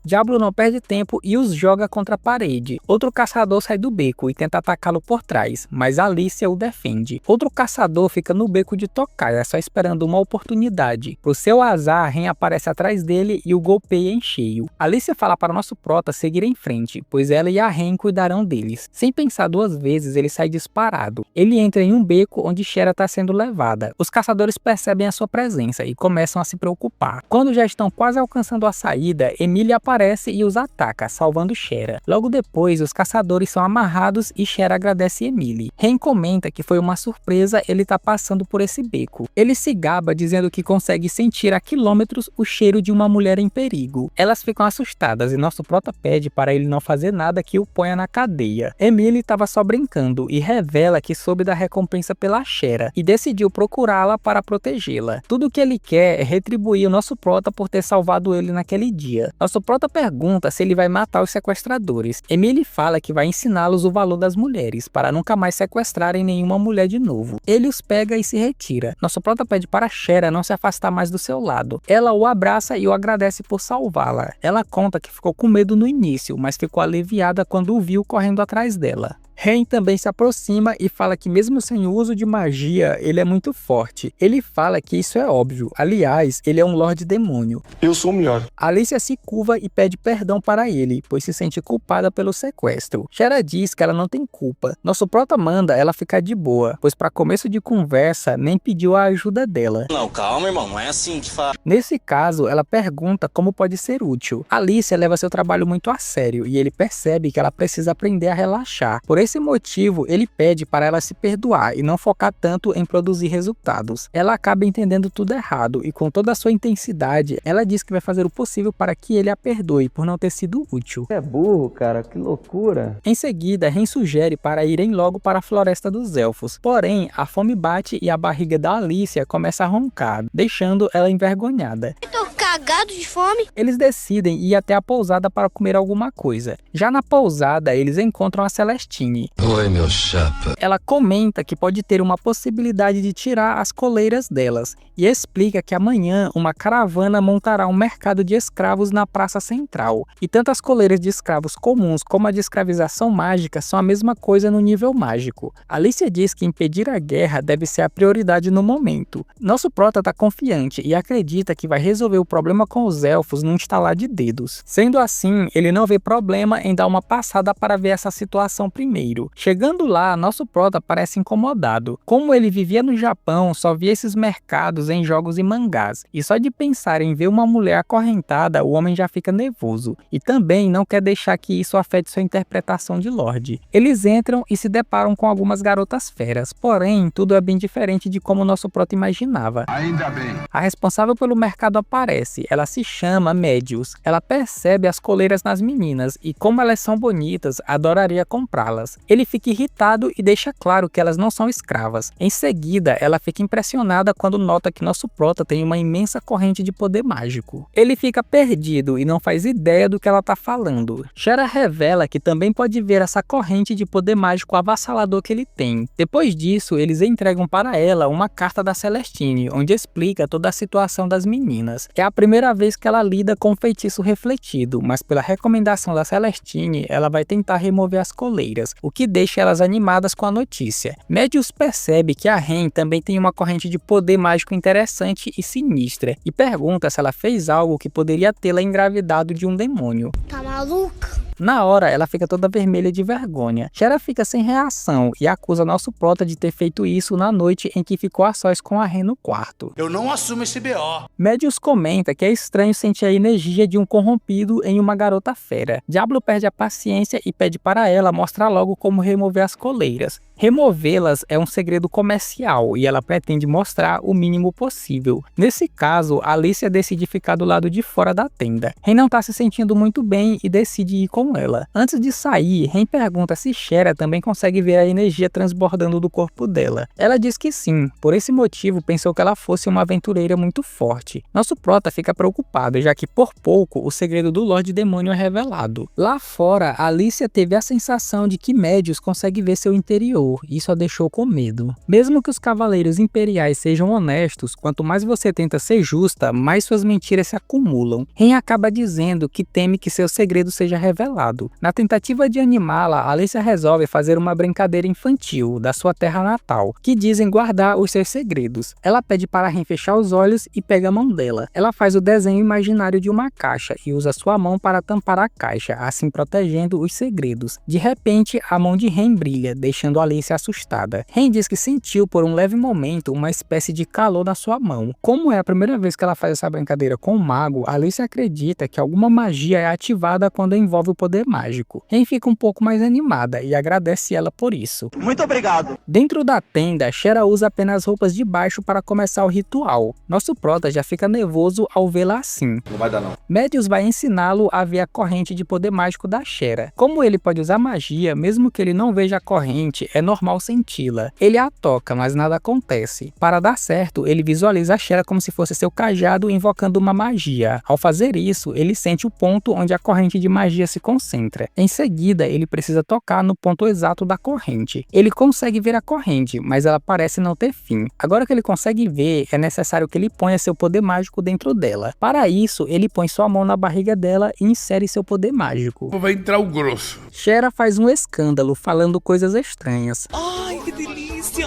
Diablo não perde tempo e os joga contra a parede. Outro caçador sai do beco e tenta atacá-lo por trás, mas Alicia o defende. Outro caçador fica no beco de Tocaia, só esperando uma oportunidade. Por seu azar, Ren aparece atrás dele e o golpeia em cheio. Alicia fala para o nosso prota seguir em frente, pois ela e a Ren cuidarão deles. Sem pensar 2 vezes, ele sai disparado. Ele entra em um beco onde Shera está sendo levada. Os caçadores percebem a sua presença e começam a se preocupar. Quando já estão quase alcançando a saída, Emily aparece e os ataca, salvando Shera. Logo depois, os caçadores são amarrados e Shera agradece Emily. Ren comenta que foi uma surpresa ele estar passando por esse beco. Ele se gaba dizendo que consegue sentir a quilômetros o cheiro de uma mulher em perigo. Elas ficam assustadas e nosso prota pede para ele não fazer nada que o ponha na cadeia. Emily estava só brincando e revela que soube da recompensa pela Shera e decidiu procurá-la para protegê-la. Tudo que ele quer é retribuir o nosso prota por ter salvado ele naquele dia. Nosso prota pergunta se ele vai matar os sequestradores. Emily fala que vai ensiná-los o valor das mulheres, para nunca mais sequestrarem nenhuma mulher de novo. Ele os pega e se retira. Nosso prota pede para Shera não se afastar mais do seu lado. Ela o abraça e o agradece por salvá-la. Ela conta que ficou com medo no início, mas ficou aliviada quando o viu correndo atrás dela. Ren também se aproxima e fala que mesmo sem o uso de magia, ele é muito forte. Ele fala que isso é óbvio, aliás, ele é um Lorde Demônio. Eu sou o melhor. Alicia se curva e pede perdão para ele, pois se sente culpada pelo sequestro. Shera diz que ela não tem culpa. Nosso prota manda ela ficar de boa, pois para começo de conversa, nem pediu a ajuda dela. Não, calma, irmão, não é assim que fala. Nesse caso, ela pergunta como pode ser útil. Alicia leva seu trabalho muito a sério e ele percebe que ela precisa aprender a relaxar. Por esse motivo, ele pede para ela se perdoar e não focar tanto em produzir resultados. Ela acaba entendendo tudo errado e com toda a sua intensidade, ela diz que vai fazer o possível para que ele a perdoe por não ter sido útil. É burro, cara, que loucura. Em seguida, Ren sugere para irem logo para a Floresta dos Elfos. Porém, a fome bate e a barriga da Alicia começa a roncar, deixando ela envergonhada. Eu tô cagado de fome. Eles decidem ir até a pousada para comer alguma coisa. Já na pousada, eles encontram a Celestine. Oi, meu chapa. Ela comenta que pode ter uma possibilidade de tirar as coleiras delas e explica que amanhã uma caravana montará um mercado de escravos na praça central. E tanto as coleiras de escravos comuns como a de escravização mágica são a mesma coisa no nível mágico. Alicia diz que impedir a guerra deve ser a prioridade no momento. Nosso prota está confiante e acredita que vai resolver o problema problema com os elfos num estalar de dedos. Sendo assim, ele não vê problema em dar uma passada para ver essa situação primeiro. Chegando lá, nosso prota parece incomodado. Como ele vivia no Japão, só via esses mercados em jogos e mangás, e só de pensar em ver uma mulher acorrentada, o homem já fica nervoso, e também não quer deixar que isso afete sua interpretação de Lorde. Eles entram e se deparam com algumas garotas feras, porém, tudo é bem diferente de como nosso prota imaginava. Ainda bem. A responsável pelo mercado aparece, ela se chama Medius. Ela percebe as coleiras nas meninas e como elas são bonitas, adoraria comprá-las. Ele fica irritado e deixa claro que elas não são escravas. Em seguida, ela fica impressionada quando nota que nosso prota tem uma imensa corrente de poder mágico. Ele fica perdido e não faz ideia do que ela tá falando. Shera revela que também pode ver essa corrente de poder mágico avassalador que ele tem. Depois disso, eles entregam para ela uma carta da Celestine, onde explica toda a situação das meninas. É a primeira vez que ela lida com um feitiço refletido, mas pela recomendação da Celestine, ela vai tentar remover as coleiras, o que deixa elas animadas com a notícia. Medius percebe que a Ren também tem uma corrente de poder mágico interessante e sinistra, e pergunta se ela fez algo que poderia tê-la engravidado de um demônio. Tá maluca? Na hora, ela fica toda vermelha de vergonha. Shera fica sem reação e acusa nosso prota de ter feito isso na noite em que ficou a sós com a Ren no quarto. Eu não assumo esse BO. Medius comenta que é estranho sentir a energia de um corrompido em uma garota fera. Diablo perde a paciência e pede para ela mostrar logo como remover as coleiras. Removê-las é um segredo comercial e ela pretende mostrar o mínimo possível. Nesse caso, Alicia decide ficar do lado de fora da tenda. Ren não tá se sentindo muito bem e decide ir com ela. Antes de sair, Ren pergunta se Shera também consegue ver a energia transbordando do corpo dela. Ela diz que sim, por esse motivo pensou que ela fosse uma aventureira muito forte. Nosso prota fica preocupado, já que por pouco o segredo do Lorde Demônio é revelado. Lá fora, Alicia teve a sensação de que Medius consegue ver seu interior. Isso a deixou com medo. Mesmo que os cavaleiros imperiais sejam honestos, quanto mais você tenta ser justa, mais suas mentiras se acumulam. Ren acaba dizendo que teme que seu segredo seja revelado. Na tentativa de animá-la, Alicia resolve fazer uma brincadeira infantil da sua terra natal, que dizem guardar os seus segredos. Ela pede para Ren fechar os olhos e pega a mão dela. Ela faz o desenho imaginário de uma caixa e usa sua mão para tampar a caixa, assim protegendo os segredos. De repente, a mão de Ren brilha, deixando Alicia assustada. Ren diz que sentiu por um leve momento uma espécie de calor na sua mão. Como é a primeira vez que ela faz essa brincadeira com o mago, Alicia acredita que alguma magia é ativada quando envolve o poder mágico. Ren fica um pouco mais animada e agradece ela por isso. Muito obrigado! Dentro da tenda, Shera usa apenas roupas de baixo para começar o ritual. Nosso prota já fica nervoso ao vê-la assim. Não vai dar não. Medius vai ensiná-lo a ver a corrente de poder mágico da Shera. Como ele pode usar magia, mesmo que ele não veja a corrente, é normal senti-la. Ele a toca, mas nada acontece. Para dar certo, ele visualiza a Shera como se fosse seu cajado invocando uma magia. Ao fazer isso, ele sente o ponto onde a corrente de magia se concentra. Em seguida, ele precisa tocar no ponto exato da corrente. Ele consegue ver a corrente, mas ela parece não ter fim. Agora que ele consegue ver, é necessário que ele ponha seu poder mágico dentro dela. Para isso, ele põe sua mão na barriga dela e insere seu poder mágico. Vai entrar o grosso. Shera faz um escândalo, falando coisas estranhas. Ai, que delícia!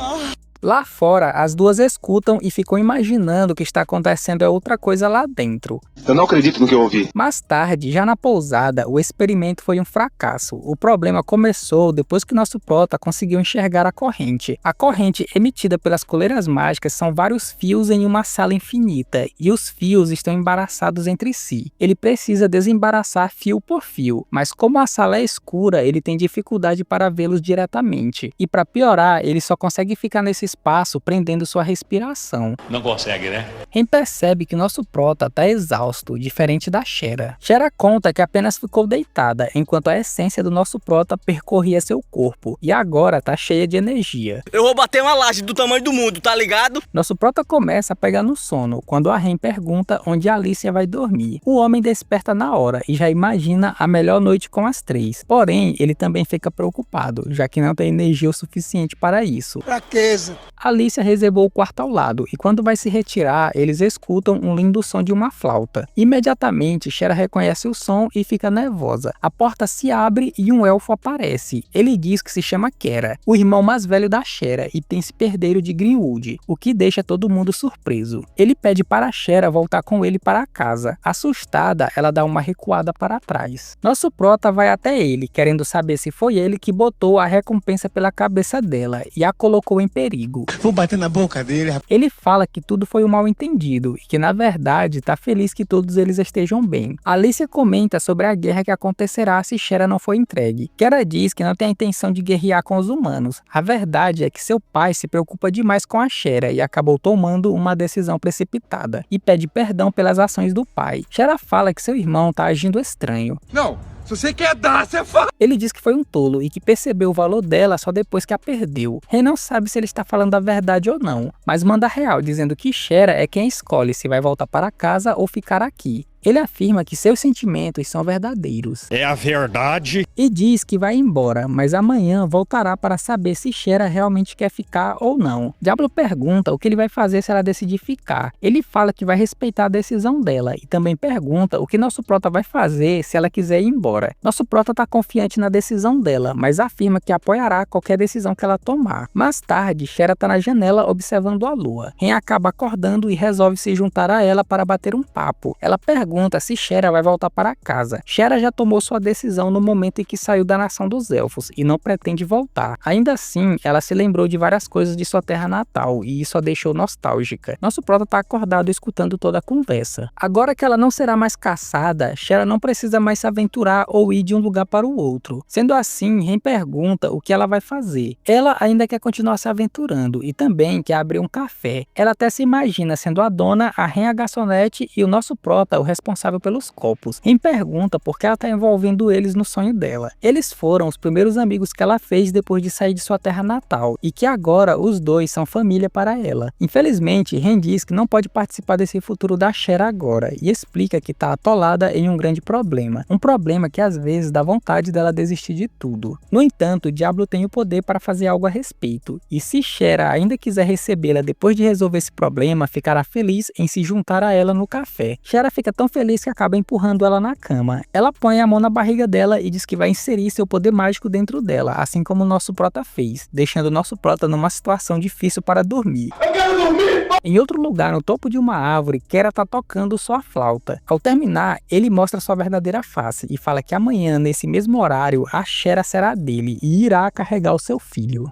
Lá fora, as duas escutam e ficam imaginando que está acontecendo outra coisa lá dentro. Eu não acredito no que eu ouvi. Mais tarde, já na pousada, o experimento foi um fracasso. O problema começou depois que nosso prota conseguiu enxergar a corrente. A corrente emitida pelas coleiras mágicas são vários fios em uma sala infinita, e os fios estão embaraçados entre si. Ele precisa desembaraçar fio por fio, mas como a sala é escura, ele tem dificuldade para vê-los diretamente. E para piorar, ele só consegue ficar nesse espaço prendendo sua respiração. Não consegue, né? Ren percebe que nosso prota está exausto, diferente da Shera. Shera conta que apenas ficou deitada, enquanto a essência do nosso prota percorria seu corpo, e agora tá cheia de energia. Eu vou bater uma laje do tamanho do mundo, tá ligado? Nosso prota começa a pegar no sono, quando a Ren pergunta onde Alicia vai dormir. O homem desperta na hora e já imagina a melhor noite com as três. Porém, ele também fica preocupado, já que não tem energia o suficiente para isso. Fraqueza. Alicia reservou o quarto ao lado e quando vai se retirar, eles escutam um lindo som de uma flauta. Imediatamente, Shera reconhece o som e fica nervosa. A porta se abre e um elfo aparece. Ele diz que se chama Kera, o irmão mais velho da Shera e príncipe herdeiro de Greenwood, o que deixa todo mundo surpreso. Ele pede para Shera voltar com ele para casa. Assustada, ela dá uma recuada para trás. Nosso prota vai até ele, querendo saber se foi ele que botou a recompensa pela cabeça dela e a colocou em perigo. Vou bater na boca dele. Ele fala que tudo foi um mal-entendido e que na verdade tá feliz que todos eles estejam bem. Alicia comenta sobre a guerra que acontecerá se Shera não for entregue. Kera diz que não tem a intenção de guerrear com os humanos. A verdade é que seu pai se preocupa demais com a Shera e acabou tomando uma decisão precipitada e pede perdão pelas ações do pai. Shera fala que seu irmão tá agindo estranho. Não, se você quer dar, você fala. Ele diz que foi um tolo e que percebeu o valor dela só depois que a perdeu. Ren não sabe se ele está falando a verdade ou não, mas manda real dizendo que Shera é quem escolhe se vai voltar para casa ou ficar aqui. Ele afirma que seus sentimentos são verdadeiros. É a verdade. E diz que vai embora, mas amanhã voltará para saber se Shera realmente quer ficar ou não. Diablo pergunta o que ele vai fazer se ela decidir ficar. Ele fala que vai respeitar a decisão dela e também pergunta o que nosso prota vai fazer se ela quiser ir embora. Nosso prota está confiante na decisão dela, mas afirma que apoiará qualquer decisão que ela tomar. Mais tarde, Shera está na janela observando a lua. Ren acaba acordando e resolve se juntar a ela para bater um papo. Ela pergunta se Shera vai voltar para casa. Shera já tomou sua decisão no momento em que saiu da nação dos elfos e não pretende voltar. Ainda assim, ela se lembrou de várias coisas de sua terra natal e isso a deixou nostálgica. Nosso prota está acordado escutando toda a conversa. Agora que ela não será mais caçada, Shera não precisa mais se aventurar ou ir de um lugar para o outro. Sendo assim, Ren pergunta o que ela vai fazer. Ela ainda quer continuar se aventurando e também quer abrir um café. Ela até se imagina sendo a dona, a Ren a garçonete e o nosso prota o responsável pelos copos. Ren pergunta por que ela está envolvendo eles no sonho dela. Eles foram os primeiros amigos que ela fez depois de sair de sua terra natal e que agora os dois são família para ela. Infelizmente, Ren diz que não pode participar desse futuro da Shera agora e explica que está atolada em um grande problema. Um problema que às vezes dá vontade dela desistir de tudo. No entanto, Diablo tem o poder para fazer algo a respeito e se Shera ainda quiser recebê-la depois de resolver esse problema, ficará feliz em se juntar a ela no café. Shera fica tão feliz que acaba empurrando ela na cama. Ela põe a mão na barriga dela e diz que vai inserir seu poder mágico dentro dela, assim como o nosso prota fez, deixando o nosso prota numa situação difícil para dormir. Eu quero dormir! Em outro lugar, no topo de uma árvore, Kera tá tocando sua flauta. Ao terminar, ele mostra sua verdadeira face e fala que amanhã, nesse mesmo horário, a Shera será dele e irá carregar o seu filho.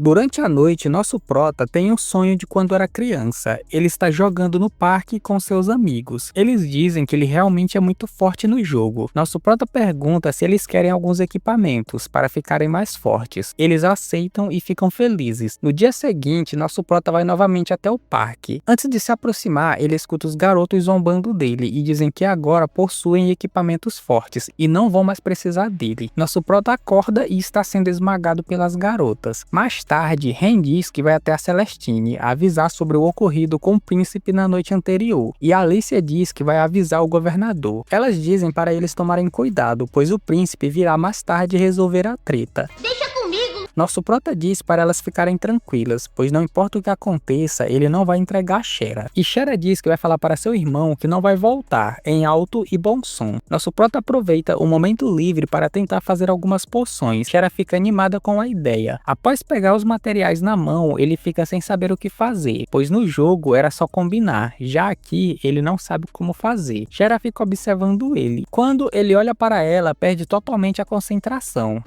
Durante a noite, nosso prota tem um sonho de quando era criança. Ele está jogando no parque com seus amigos. Eles dizem que ele realmente é muito forte no jogo. Nosso prota pergunta se eles querem alguns equipamentos para ficarem mais fortes. Eles aceitam e ficam felizes. No dia seguinte, nosso prota vai novamente até o parque. Antes de se aproximar, ele escuta os garotos zombando dele e dizem que agora possuem equipamentos fortes e não vão mais precisar dele. Nosso prota acorda e está sendo esmagado pelas garotas. Mais tarde, Ren diz que vai até a Celestine avisar sobre o ocorrido com o príncipe na noite anterior, e Alicia diz que vai avisar o governador. Elas dizem para eles tomarem cuidado, pois o príncipe virá mais tarde resolver a treta. Deixa comigo! Nosso prota diz para elas ficarem tranquilas, pois não importa o que aconteça, ele não vai entregar a Shera. E Shera diz que vai falar para seu irmão que não vai voltar, em alto e bom som. Nosso prota aproveita o momento livre para tentar fazer algumas poções. Shera fica animada com a ideia. Após pegar os materiais na mão, ele fica sem saber o que fazer, pois no jogo era só combinar, já aqui ele não sabe como fazer. Shera fica observando ele. Quando ele olha para ela, perde totalmente a concentração.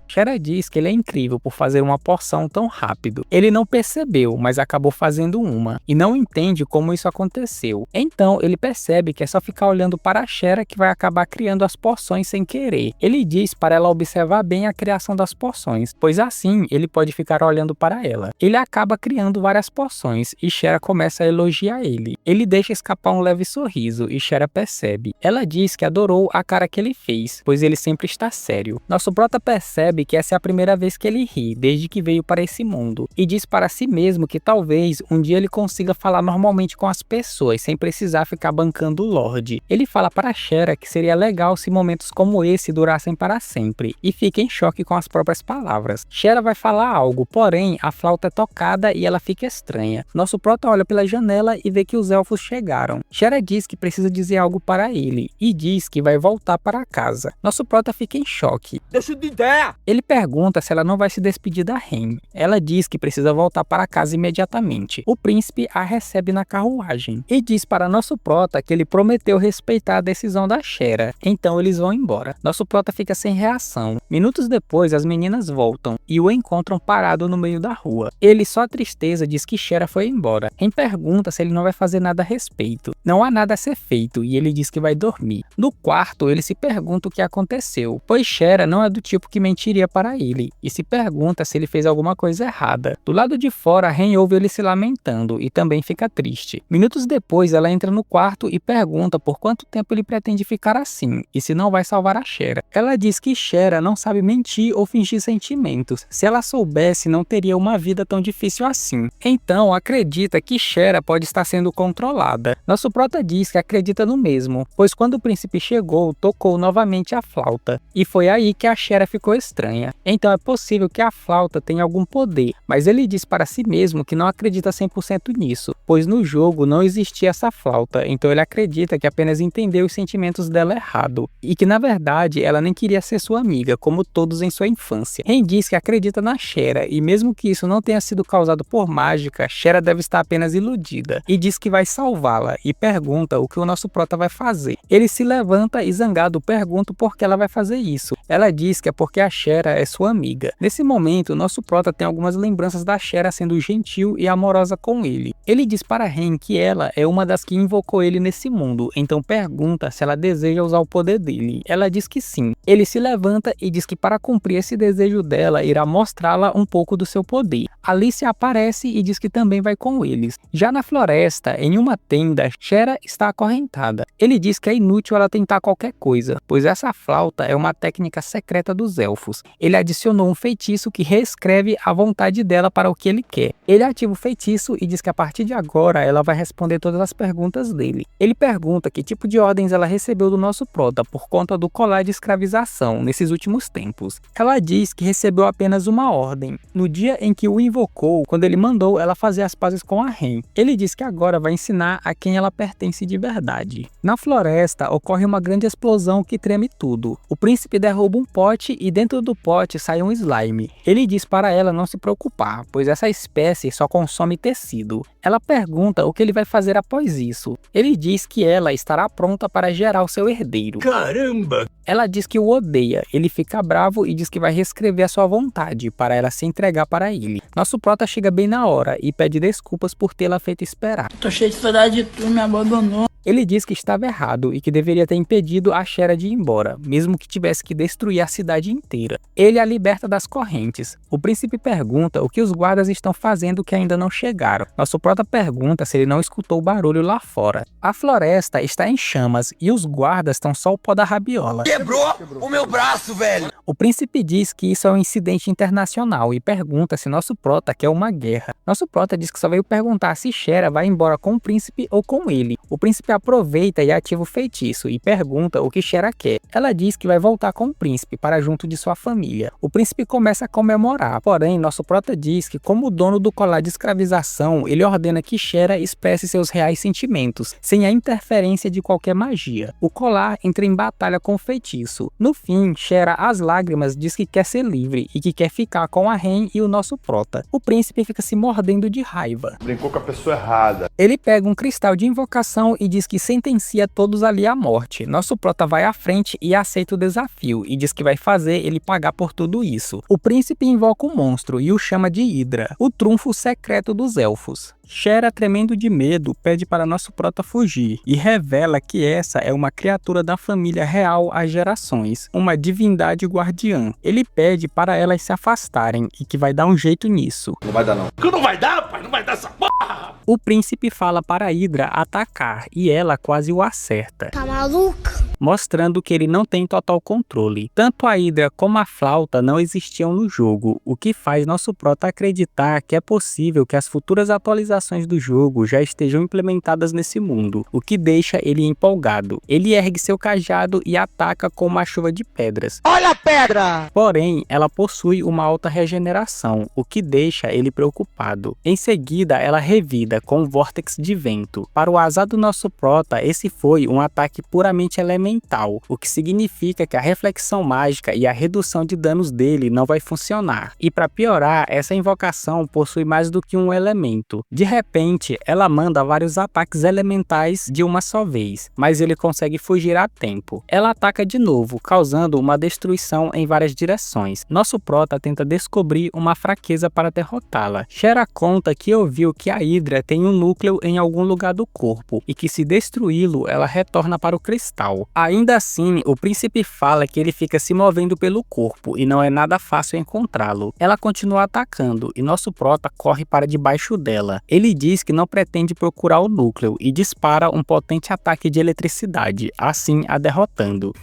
Shera diz que ele é incrível por fazer uma porção tão rápido. Ele não percebeu, mas acabou fazendo uma, e não entende como isso aconteceu. Então ele percebe que é só ficar olhando para a Shera que vai acabar criando as porções sem querer. Ele diz para ela observar bem a criação das porções, pois assim ele pode ficar olhando para ela. Ele acaba criando várias porções e Shera começa a elogiar ele. Ele deixa escapar um leve sorriso e Shera percebe. Ela diz que adorou a cara que ele fez, pois ele sempre está sério. Nosso prota percebe percebe que essa é a primeira vez que ele ri, desde que veio para esse mundo, e diz para si mesmo que talvez um dia ele consiga falar normalmente com as pessoas, sem precisar ficar bancando o Lorde. Ele fala para Shera que seria legal se momentos como esse durassem para sempre, e fica em choque com as próprias palavras. Shera vai falar algo, porém a flauta é tocada e ela fica estranha. Nosso prota olha pela janela e vê que os elfos chegaram. Shera diz que precisa dizer algo para ele, e diz que vai voltar para casa. Nosso prota fica em choque. Deixa de ideia! Ele pergunta se ela não vai se despedir da Ren. Ela diz que precisa voltar para casa imediatamente. O príncipe a recebe na carruagem e diz para nosso prota que ele prometeu respeitar a decisão da Shera. Então eles vão embora. Nosso prota fica sem reação. Minutos depois, as meninas voltam e o encontram parado no meio da rua. Ele, só tristeza, diz que Shera foi embora. Ren pergunta se ele não vai fazer nada a respeito. Não há nada a ser feito e ele diz que vai dormir. No quarto, ele se pergunta o que aconteceu, pois Shera não é do tipo que mentiria para ele, e se pergunta se ele fez alguma coisa errada. Do lado de fora, Ren ouve ele se lamentando e também fica triste. Minutos depois, ela entra no quarto e pergunta por quanto tempo ele pretende ficar assim, e se não vai salvar a Shera. Ela diz que Shera não sabe mentir ou fingir sentimentos. Se ela soubesse, não teria uma vida tão difícil assim. Então, acredita que Shera pode estar sendo controlada. Nosso prota diz que acredita no mesmo, pois quando o príncipe chegou, tocou novamente a flauta, e foi aí que a Shera ficou estranha. Então é possível que a flauta tenha algum poder, mas ele diz para si mesmo que não acredita 100% nisso, pois no jogo não existia essa flauta, então ele acredita que apenas entendeu os sentimentos dela errado, e que na verdade ela nem queria ser sua amiga, como todos em sua infância. Ren diz que acredita na Shera, e mesmo que isso não tenha sido causado por mágica, Shera deve estar apenas iludida, e diz que vai salvá-la, e pergunta o que o nosso prota vai fazer. Ele se levanta e zangado pergunta por que ela vai fazer isso. Ela diz que é porque a Shera é sua amiga. Nesse momento, nosso prota tem algumas lembranças da Shera sendo gentil e amorosa com ele. Ele diz para Ren que ela é uma das que invocou ele nesse mundo, então pergunta se ela deseja usar o poder dele. Ela diz que sim. Ele se levanta e diz que para cumprir esse desejo dela, irá mostrá-la um pouco do seu poder. Alice aparece e diz que também vai com eles. Já na floresta, em uma tenda, Shera está acorrentada. Ele diz que é inútil ela tentar qualquer coisa, pois essa flauta é uma técnica secreta dos elfos. Ele adicionou um feitiço que reescreve a vontade dela para o que ele quer. Ele ativa o feitiço e diz que a partir de agora ela vai responder todas as perguntas dele. Ele pergunta que tipo de ordens ela recebeu do nosso prota por conta do colar de escravização nesses últimos tempos. Ela diz que recebeu apenas uma ordem, no dia em que o invocou, quando ele mandou ela fazer as pazes com a Ren. Ele diz que agora vai ensinar a quem ela pertence de verdade. Na floresta ocorre uma grande explosão que treme tudo. O príncipe derruba um pote e dentro do pote sai um slime. Ele diz para ela não se preocupar, pois essa espécie só consome tecido. Ela pergunta o que ele vai fazer após isso. Ele diz que ela estará pronta para gerar o seu herdeiro. Caramba! Ela diz que o odeia. Ele fica bravo e diz que vai reescrever a sua vontade para ela se entregar para ele. Nosso prota chega bem na hora e pede desculpas por tê-la feito esperar. Tô cheio de saudade de tu, me abandonou. Ele diz que estava errado e que deveria ter impedido a Shera de ir embora, mesmo que tivesse que destruir a cidade inteira. Ele a liberta das correntes. O príncipe pergunta o que os guardas estão fazendo que ainda não chegaram. Nosso prota pergunta se ele não escutou o barulho lá fora. A floresta está em chamas e os guardas estão só o pó da rabiola. Quebrou o meu braço, velho! O príncipe diz que isso é um incidente internacional e pergunta se nosso prota quer uma guerra. Nosso prota diz que só veio perguntar se Shera vai embora com o príncipe ou com ele. O príncipe aproveita e ativa o feitiço e pergunta o que Shera quer. Ela diz que vai voltar com o príncipe para junto de sua família. O príncipe começa a comemorar, porém nosso prota diz que como dono do colar de escravização, ele ordena que Shera expresse seus reais sentimentos, sem a interferência de qualquer magia. O colar entra em batalha com o feitiço. No fim, Shera, às lágrimas, diz que quer ser livre e que quer ficar com a Ren e o nosso prota. O príncipe fica se mordendo de raiva. Brincou com a pessoa errada. Ele pega um cristal de invocação e diz que sentencia todos ali à morte. Nosso prota vai à frente e aceita o desafio e diz que vai fazer ele pagar por tudo isso. O príncipe invoca o monstro e o chama de Hidra, o trunfo secreto dos elfos. Shera, tremendo de medo, pede para nosso prota fugir e revela que essa é uma criatura da família real há gerações, uma divindade guardiã. Ele pede para elas se afastarem e que vai dar um jeito nisso. Não vai dar não. Que não vai dar, pai? Não vai dar essa porra! O príncipe fala para Hydra atacar e ela quase o acerta. Tá maluca? Mostrando que ele não tem total controle. Tanto a Hydra como a flauta não existiam no jogo, o que faz nosso prota acreditar que é possível que as futuras atualizações do jogo já estejam implementadas nesse mundo, o que deixa ele empolgado. Ele ergue seu cajado e ataca com uma chuva de pedras. Olha a pedra! Porém, ela possui uma alta regeneração, o que deixa ele preocupado. Em seguida, ela revida com um vórtex de vento. Para o azar do nosso prota, esse foi um ataque puramente elemental, o que significa que a reflexão mágica e a redução de danos dele não vai funcionar. E para piorar, essa invocação possui mais do que um elemento. De repente, ela manda vários ataques elementais de uma só vez, mas ele consegue fugir a tempo. Ela ataca de novo, causando uma destruição em várias direções. Nosso prota tenta descobrir uma fraqueza para derrotá-la. Shera conta que ouviu que a Hydra tem um núcleo em algum lugar do corpo e que se destruí-lo, ela retorna para o cristal. Ainda assim, o príncipe fala que ele fica se movendo pelo corpo e não é nada fácil encontrá-lo. Ela continua atacando e nosso prota corre para debaixo dela. Ele diz que não pretende procurar o núcleo e dispara um potente ataque de eletricidade, assim a derrotando.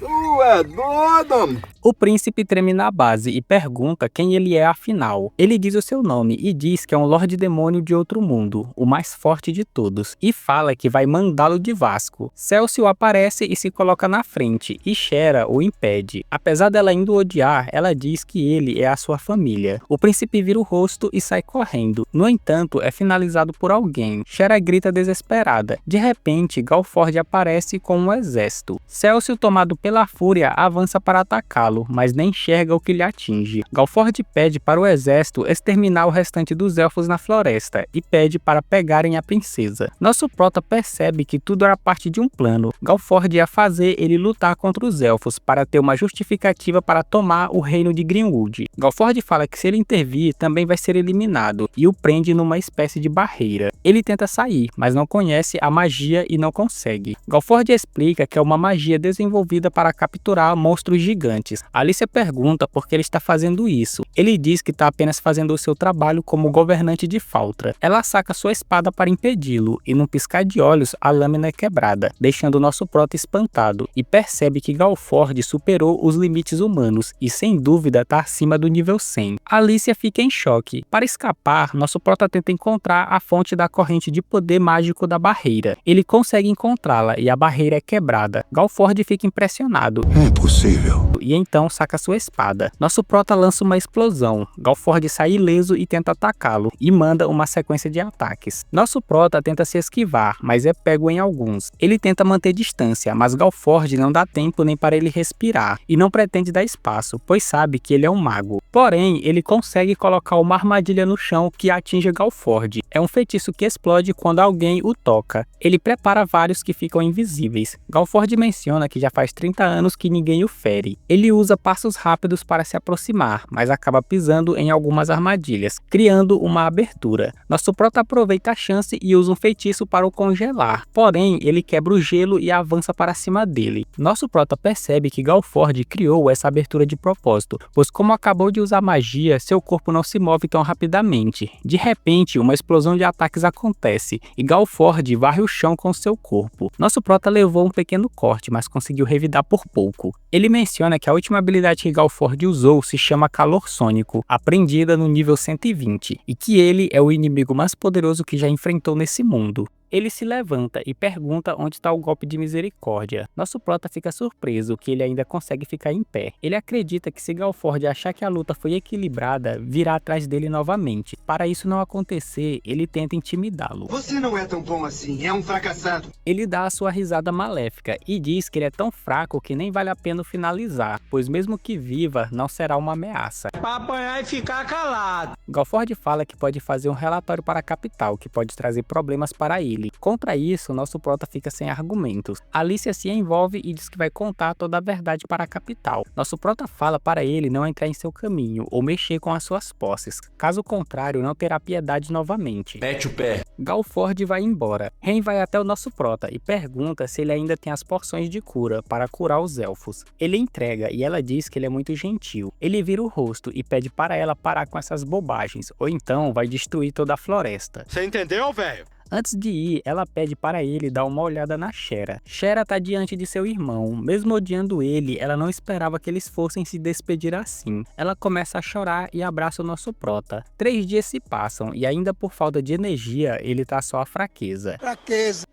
É doido! O príncipe treme na base e pergunta quem ele é afinal. Ele diz o seu nome e diz que é um Lorde Demônio de outro mundo, o mais forte de todos, e fala que vai mandá-lo de Vasco. Celcio aparece e se coloca na frente, e Shera o impede. Apesar dela indo odiar, ela diz que ele é a sua família. O príncipe vira o rosto e sai correndo. No entanto, é finalizado por alguém. Shera grita desesperada. De repente, Galford aparece com um exército. Celcio, tomado pela fúria, avança para atacá-lo, mas nem enxerga o que lhe atinge. Galford pede para o exército exterminar o restante dos elfos na floresta e pede para pegarem a princesa. Nosso prota percebe que tudo era parte de um plano. Galford ia fazer ele lutar contra os elfos para ter uma justificativa para tomar o reino de Greenwood. Galford fala que se ele intervir, também vai ser eliminado e o prende numa espécie de barreira. Ele tenta sair, mas não conhece a magia e não consegue. Galford explica que é uma magia desenvolvida para capturar monstros gigantes. Alicia pergunta por que ele está fazendo isso. Ele diz que está apenas fazendo o seu trabalho como governante de Faltra. Ela saca sua espada para impedi-lo e num piscar de olhos a lâmina é quebrada, deixando nosso prota espantado e percebe que Galford superou os limites humanos e sem dúvida está acima do nível 100. Alicia fica em choque. Para escapar, nosso prota tenta encontrar a fonte da corrente de poder mágico da barreira. Ele consegue encontrá-la e a barreira é quebrada. Galford fica impressionado. É impossível. E então saca sua espada. Nosso prota lança uma explosão. Galford sai ileso e tenta atacá-lo e manda uma sequência de ataques. Nosso prota tenta se esquivar, mas é pego em alguns. Ele tenta manter distância, mas Galford não dá tempo nem para ele respirar e não pretende dar espaço, pois sabe que ele é um mago. Porém, ele consegue colocar uma armadilha no chão que atinge Galford. É um feitiço que explode quando alguém o toca. Ele prepara vários que ficam invisíveis. Galford menciona que já faz 30 anos que ninguém o fere. Ele usa passos rápidos para se aproximar, mas acaba pisando em algumas armadilhas, criando uma abertura. Nosso prota aproveita a chance e usa um feitiço para o congelar. Porém, ele quebra o gelo e avança para cima dele. Nosso prota percebe que Galford criou essa abertura de propósito, pois como acabou de usar magia, seu corpo não se move tão rapidamente. De repente, uma explosão de ataques acontece e Galford varre o chão com seu corpo. Nosso prota levou um pequeno corte, mas conseguiu revidar por pouco. Ele menciona que a última habilidade que Galford usou se chama Calor Sônico, aprendida no nível 120, e que ele é o inimigo mais poderoso que já enfrentou nesse mundo. Ele se levanta e pergunta onde está o golpe de misericórdia. Nosso prota fica surpreso que ele ainda consegue ficar em pé. Ele acredita que se Galford achar que a luta foi equilibrada, virá atrás dele novamente. Para isso não acontecer, ele tenta intimidá-lo. Você não é tão bom assim, é um fracassado. Ele dá a sua risada maléfica e diz que ele é tão fraco que nem vale a pena finalizar, pois mesmo que viva, não será uma ameaça. Pra apanhar e ficar calado. Galford fala que pode fazer um relatório para a capital, que pode trazer problemas para ele. ele. Contra isso, nosso prota fica sem argumentos. Alicia se envolve e diz que vai contar toda a verdade para a capital. Nosso prota fala para ele não entrar em seu caminho ou mexer com as suas posses. Caso contrário, não terá piedade novamente. Mete o pé. Galford vai embora. Ren vai até o nosso prota e pergunta se ele ainda tem as porções de cura para curar os elfos. Ele entrega e ela diz que ele é muito gentil. Ele vira o rosto e pede para ela parar com essas bobagens, ou então vai destruir toda a floresta. Você entendeu, velho? Antes de ir, ela pede para ele dar uma olhada na Shera. Shera tá diante de seu irmão. Mesmo odiando ele, ela não esperava que eles fossem se despedir assim. Ela começa a chorar e abraça o nosso prota. 3 dias se passam e ainda por falta de energia, ele tá só a fraqueza.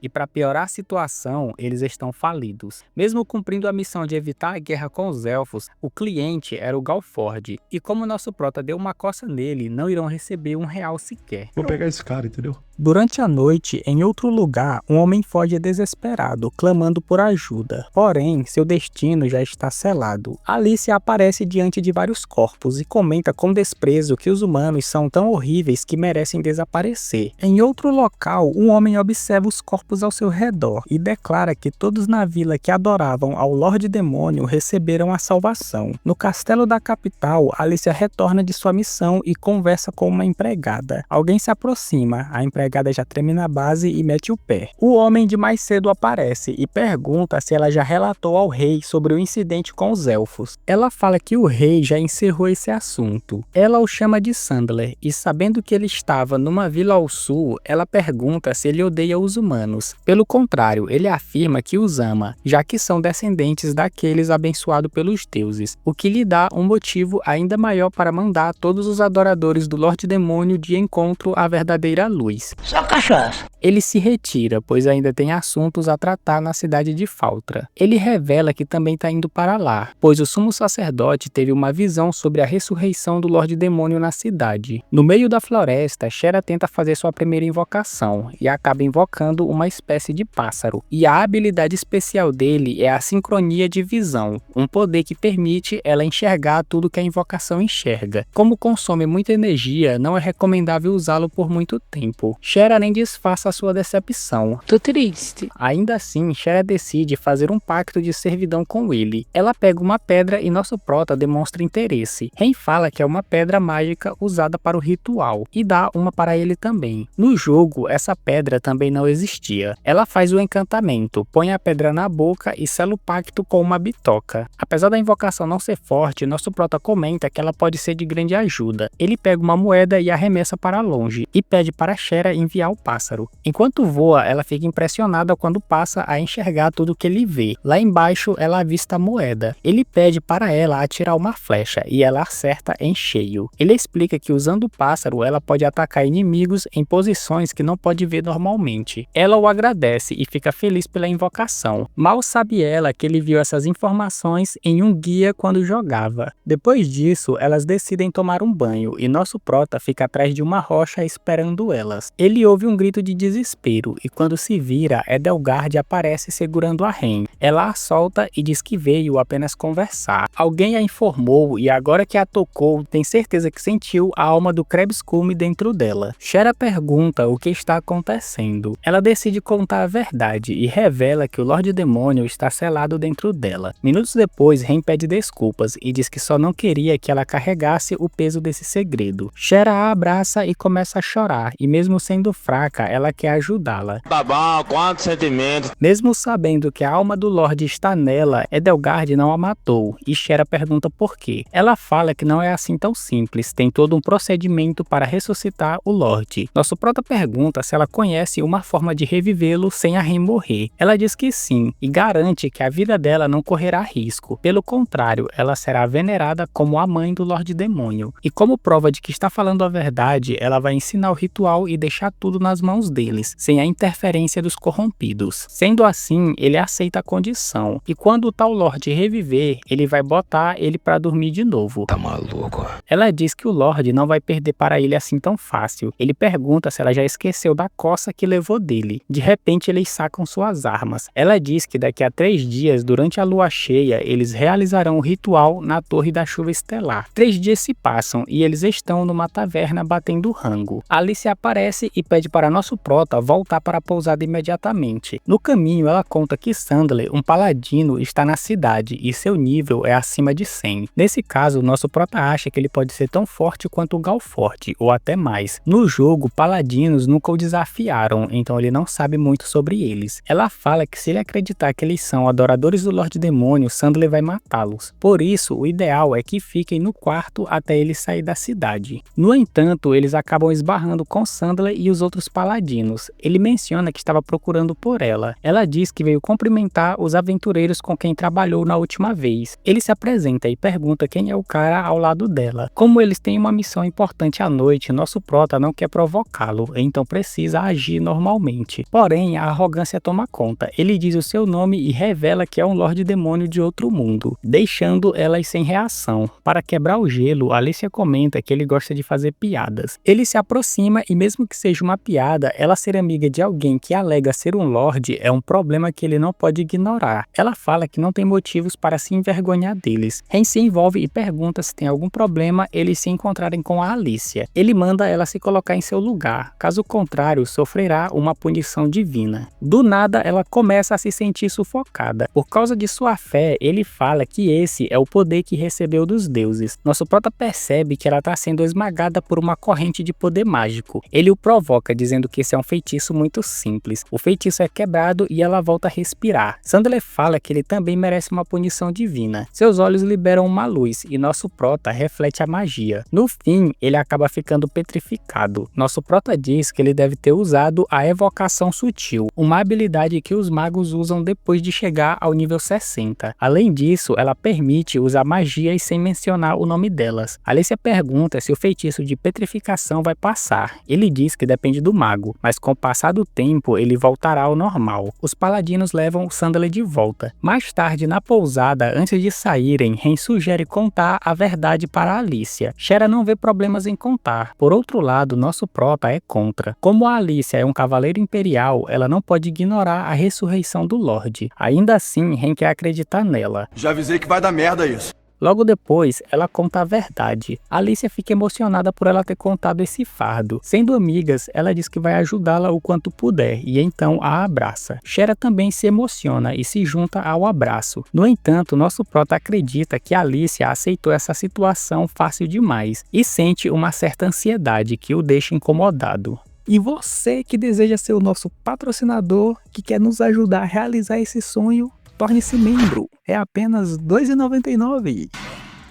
E para piorar a situação, eles estão falidos. Mesmo cumprindo a missão de evitar a guerra com os elfos, o cliente era o Galford. E como nosso prota deu uma coça nele, não irão receber R$1 sequer. Vou pegar esse cara, entendeu? Durante a noite, em outro lugar, um homem foge desesperado, clamando por ajuda. Porém, seu destino já está selado. Alicia aparece diante de vários corpos e comenta com desprezo que os humanos são tão horríveis que merecem desaparecer. Em outro local, um homem observa os corpos ao seu redor e declara que todos na vila que adoravam ao Lorde Demônio receberam a salvação. No castelo da capital, Alicia retorna de sua missão e conversa com uma empregada. Alguém se aproxima, a empregada já treme na base e mete o pé. O homem de mais cedo aparece e pergunta se ela já relatou ao rei sobre o incidente com os elfos. Ela fala que o rei já encerrou esse assunto. Ela o chama de Sandler e, sabendo que ele estava numa vila ao sul, ela pergunta se ele odeia os humanos. Pelo contrário, ele afirma que os ama, já que são descendentes daqueles abençoados pelos deuses, o que lhe dá um motivo ainda maior para mandar todos os adoradores do Lorde Demônio de encontro à verdadeira luz. Só cachaça. Ele se retira, pois ainda tem assuntos a tratar na cidade de Faltra. Ele revela que também está indo para lá, pois o sumo sacerdote teve uma visão sobre a ressurreição do Lorde Demônio na cidade. No meio da floresta, Shera tenta fazer sua primeira invocação e acaba invocando uma espécie de pássaro. E a habilidade especial dele é a sincronia de visão, um poder que permite ela enxergar tudo que a invocação enxerga. Como consome muita energia, não é recomendável usá-lo por muito tempo. Shera nem disfarça a sua decepção. Tô triste. Ainda assim, Shera decide fazer um pacto de servidão com ele. Ela pega uma pedra e nosso prota demonstra interesse. Ren fala que é uma pedra mágica usada para o ritual e dá uma para ele também. No jogo, essa pedra também não existia. Ela faz o encantamento, põe a pedra na boca e sela o pacto com uma bitoca. Apesar da invocação não ser forte, nosso prota comenta que ela pode ser de grande ajuda. Ele pega uma moeda e arremessa para longe e pede para Shera enviar o pássaro. Enquanto voa, ela fica impressionada quando passa a enxergar tudo que ele vê. Lá embaixo, ela avista a moeda. Ele pede para ela atirar uma flecha e ela acerta em cheio. Ele explica que usando o pássaro, ela pode atacar inimigos em posições que não pode ver normalmente. Ela o agradece e fica feliz pela invocação. Mal sabe ela que ele viu essas informações em um guia quando jogava. Depois disso, elas decidem tomar um banho e nosso prota fica atrás de uma rocha esperando elas. Ele ouve um grito de desespero e quando se vira, Edelgard aparece segurando a Ren. Ela a solta e diz que veio apenas conversar. Alguém a informou e agora que a tocou, tem certeza que sentiu a alma do Krebskull dentro dela. Shera pergunta o que está acontecendo. Ela decide contar a verdade e revela que o Lorde Demônio está selado dentro dela. Minutos depois, Ren pede desculpas e diz que só não queria que ela carregasse o peso desse segredo. Shera a abraça e começa a chorar, e mesmo sendo fraca, ela quer ajudá-la. Tá bom, quantos sentimentos? Mesmo sabendo que a alma do Lorde está nela, Edelgard não a matou, e Shera pergunta por quê. Ela fala que não é assim tão simples, tem todo um procedimento para ressuscitar o Lorde. Nosso prota pergunta se ela conhece uma forma de revivê-lo sem a Ren morrer. Ela diz que sim, e garante que a vida dela não correrá risco. Pelo contrário, ela será venerada como a mãe do Lorde Demônio. E como prova de que está falando a verdade, ela vai ensinar o ritual e deixar tudo nas mãos deles, sem a interferência dos corrompidos. Sendo assim, ele aceita a condição, e quando o tal Lorde reviver, ele vai botar ele para dormir de novo. Tá maluco? Ela diz que o Lorde não vai perder para ele assim tão fácil. Ele pergunta se ela já esqueceu da coça que levou dele. De repente, eles sacam suas armas. Ela diz que daqui a 3 dias, durante a lua cheia, eles realizarão o ritual na Torre da Chuva Estelar. 3 dias se passam e eles estão numa taverna batendo rango. Alicia aparece agradece e pede para nosso prota voltar para a pousada imediatamente. No caminho, ela conta que Sandler, um paladino, está na cidade e seu nível é acima de 100. Nesse caso, nosso prota acha que ele pode ser tão forte quanto o Galfort, ou até mais. No jogo, paladinos nunca o desafiaram, então ele não sabe muito sobre eles. Ela fala que se ele acreditar que eles são adoradores do Lorde Demônio, Sandler vai matá-los. Por isso, o ideal é que fiquem no quarto até ele sair da cidade. No entanto, eles acabam esbarrando com Sandler e os outros paladinos. Ele menciona que estava procurando por ela. Ela diz que veio cumprimentar os aventureiros com quem trabalhou na última vez. Ele se apresenta e pergunta quem é o cara ao lado dela. Como eles têm uma missão importante à noite, nosso prota não quer provocá-lo, então precisa agir normalmente. Porém, a arrogância toma conta. Ele diz o seu nome e revela que é um Lorde Demônio de outro mundo, deixando elas sem reação. Para quebrar o gelo, Alicia comenta que ele gosta de fazer piadas. Ele se aproxima e mesmo que seja uma piada, ela ser amiga de alguém que alega ser um Lorde é um problema que ele não pode ignorar. Ela fala que não tem motivos para se envergonhar deles. Ren se envolve e pergunta se tem algum problema eles se encontrarem com a Alicia. Ele manda ela se colocar em seu lugar, caso contrário sofrerá uma punição divina. Do nada ela começa a se sentir sufocada. Por causa de sua fé, ele fala que esse é o poder que recebeu dos deuses. Nosso prota percebe que ela está sendo esmagada por uma corrente de poder mágico. Ele o provoca dizendo que esse é um feitiço muito simples. O feitiço é quebrado e ela volta a respirar. Sandler fala que ele também merece uma punição divina. Seus olhos liberam uma luz e nosso prota reflete a magia. No fim, ele acaba ficando petrificado. Nosso prota diz que ele deve ter usado a evocação sutil, uma habilidade que os magos usam depois de chegar ao nível 60. Além disso, ela permite usar magias sem mencionar o nome delas. Alicia pergunta se o feitiço de petrificação vai passar. Ele diz que depende do mago, mas com o passar do tempo ele voltará ao normal. Os paladinos levam o Sandler de volta. Mais tarde, na pousada, antes de saírem, Ren sugere contar a verdade para Alicia. Shera não vê problemas em contar. Por outro lado, nosso prota é contra. Como a Alicia é um cavaleiro imperial, ela não pode ignorar a ressurreição do Lorde. Ainda assim, Ren quer acreditar nela. Já avisei que vai dar merda isso. Logo depois, ela conta a verdade. Alicia fica emocionada por ela ter contado esse fardo. Sendo amigas, ela diz que vai ajudá-la o quanto puder e então a abraça. Shera também se emociona e se junta ao abraço. No entanto, nosso prota acredita que Alicia aceitou essa situação fácil demais e sente uma certa ansiedade que o deixa incomodado. E você que deseja ser o nosso patrocinador, que quer nos ajudar a realizar esse sonho, torne-se membro, é apenas R$ 2,99.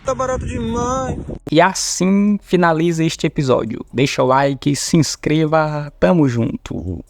Tá barato demais. E assim finaliza este episódio. Deixa o like, se inscreva, tamo junto.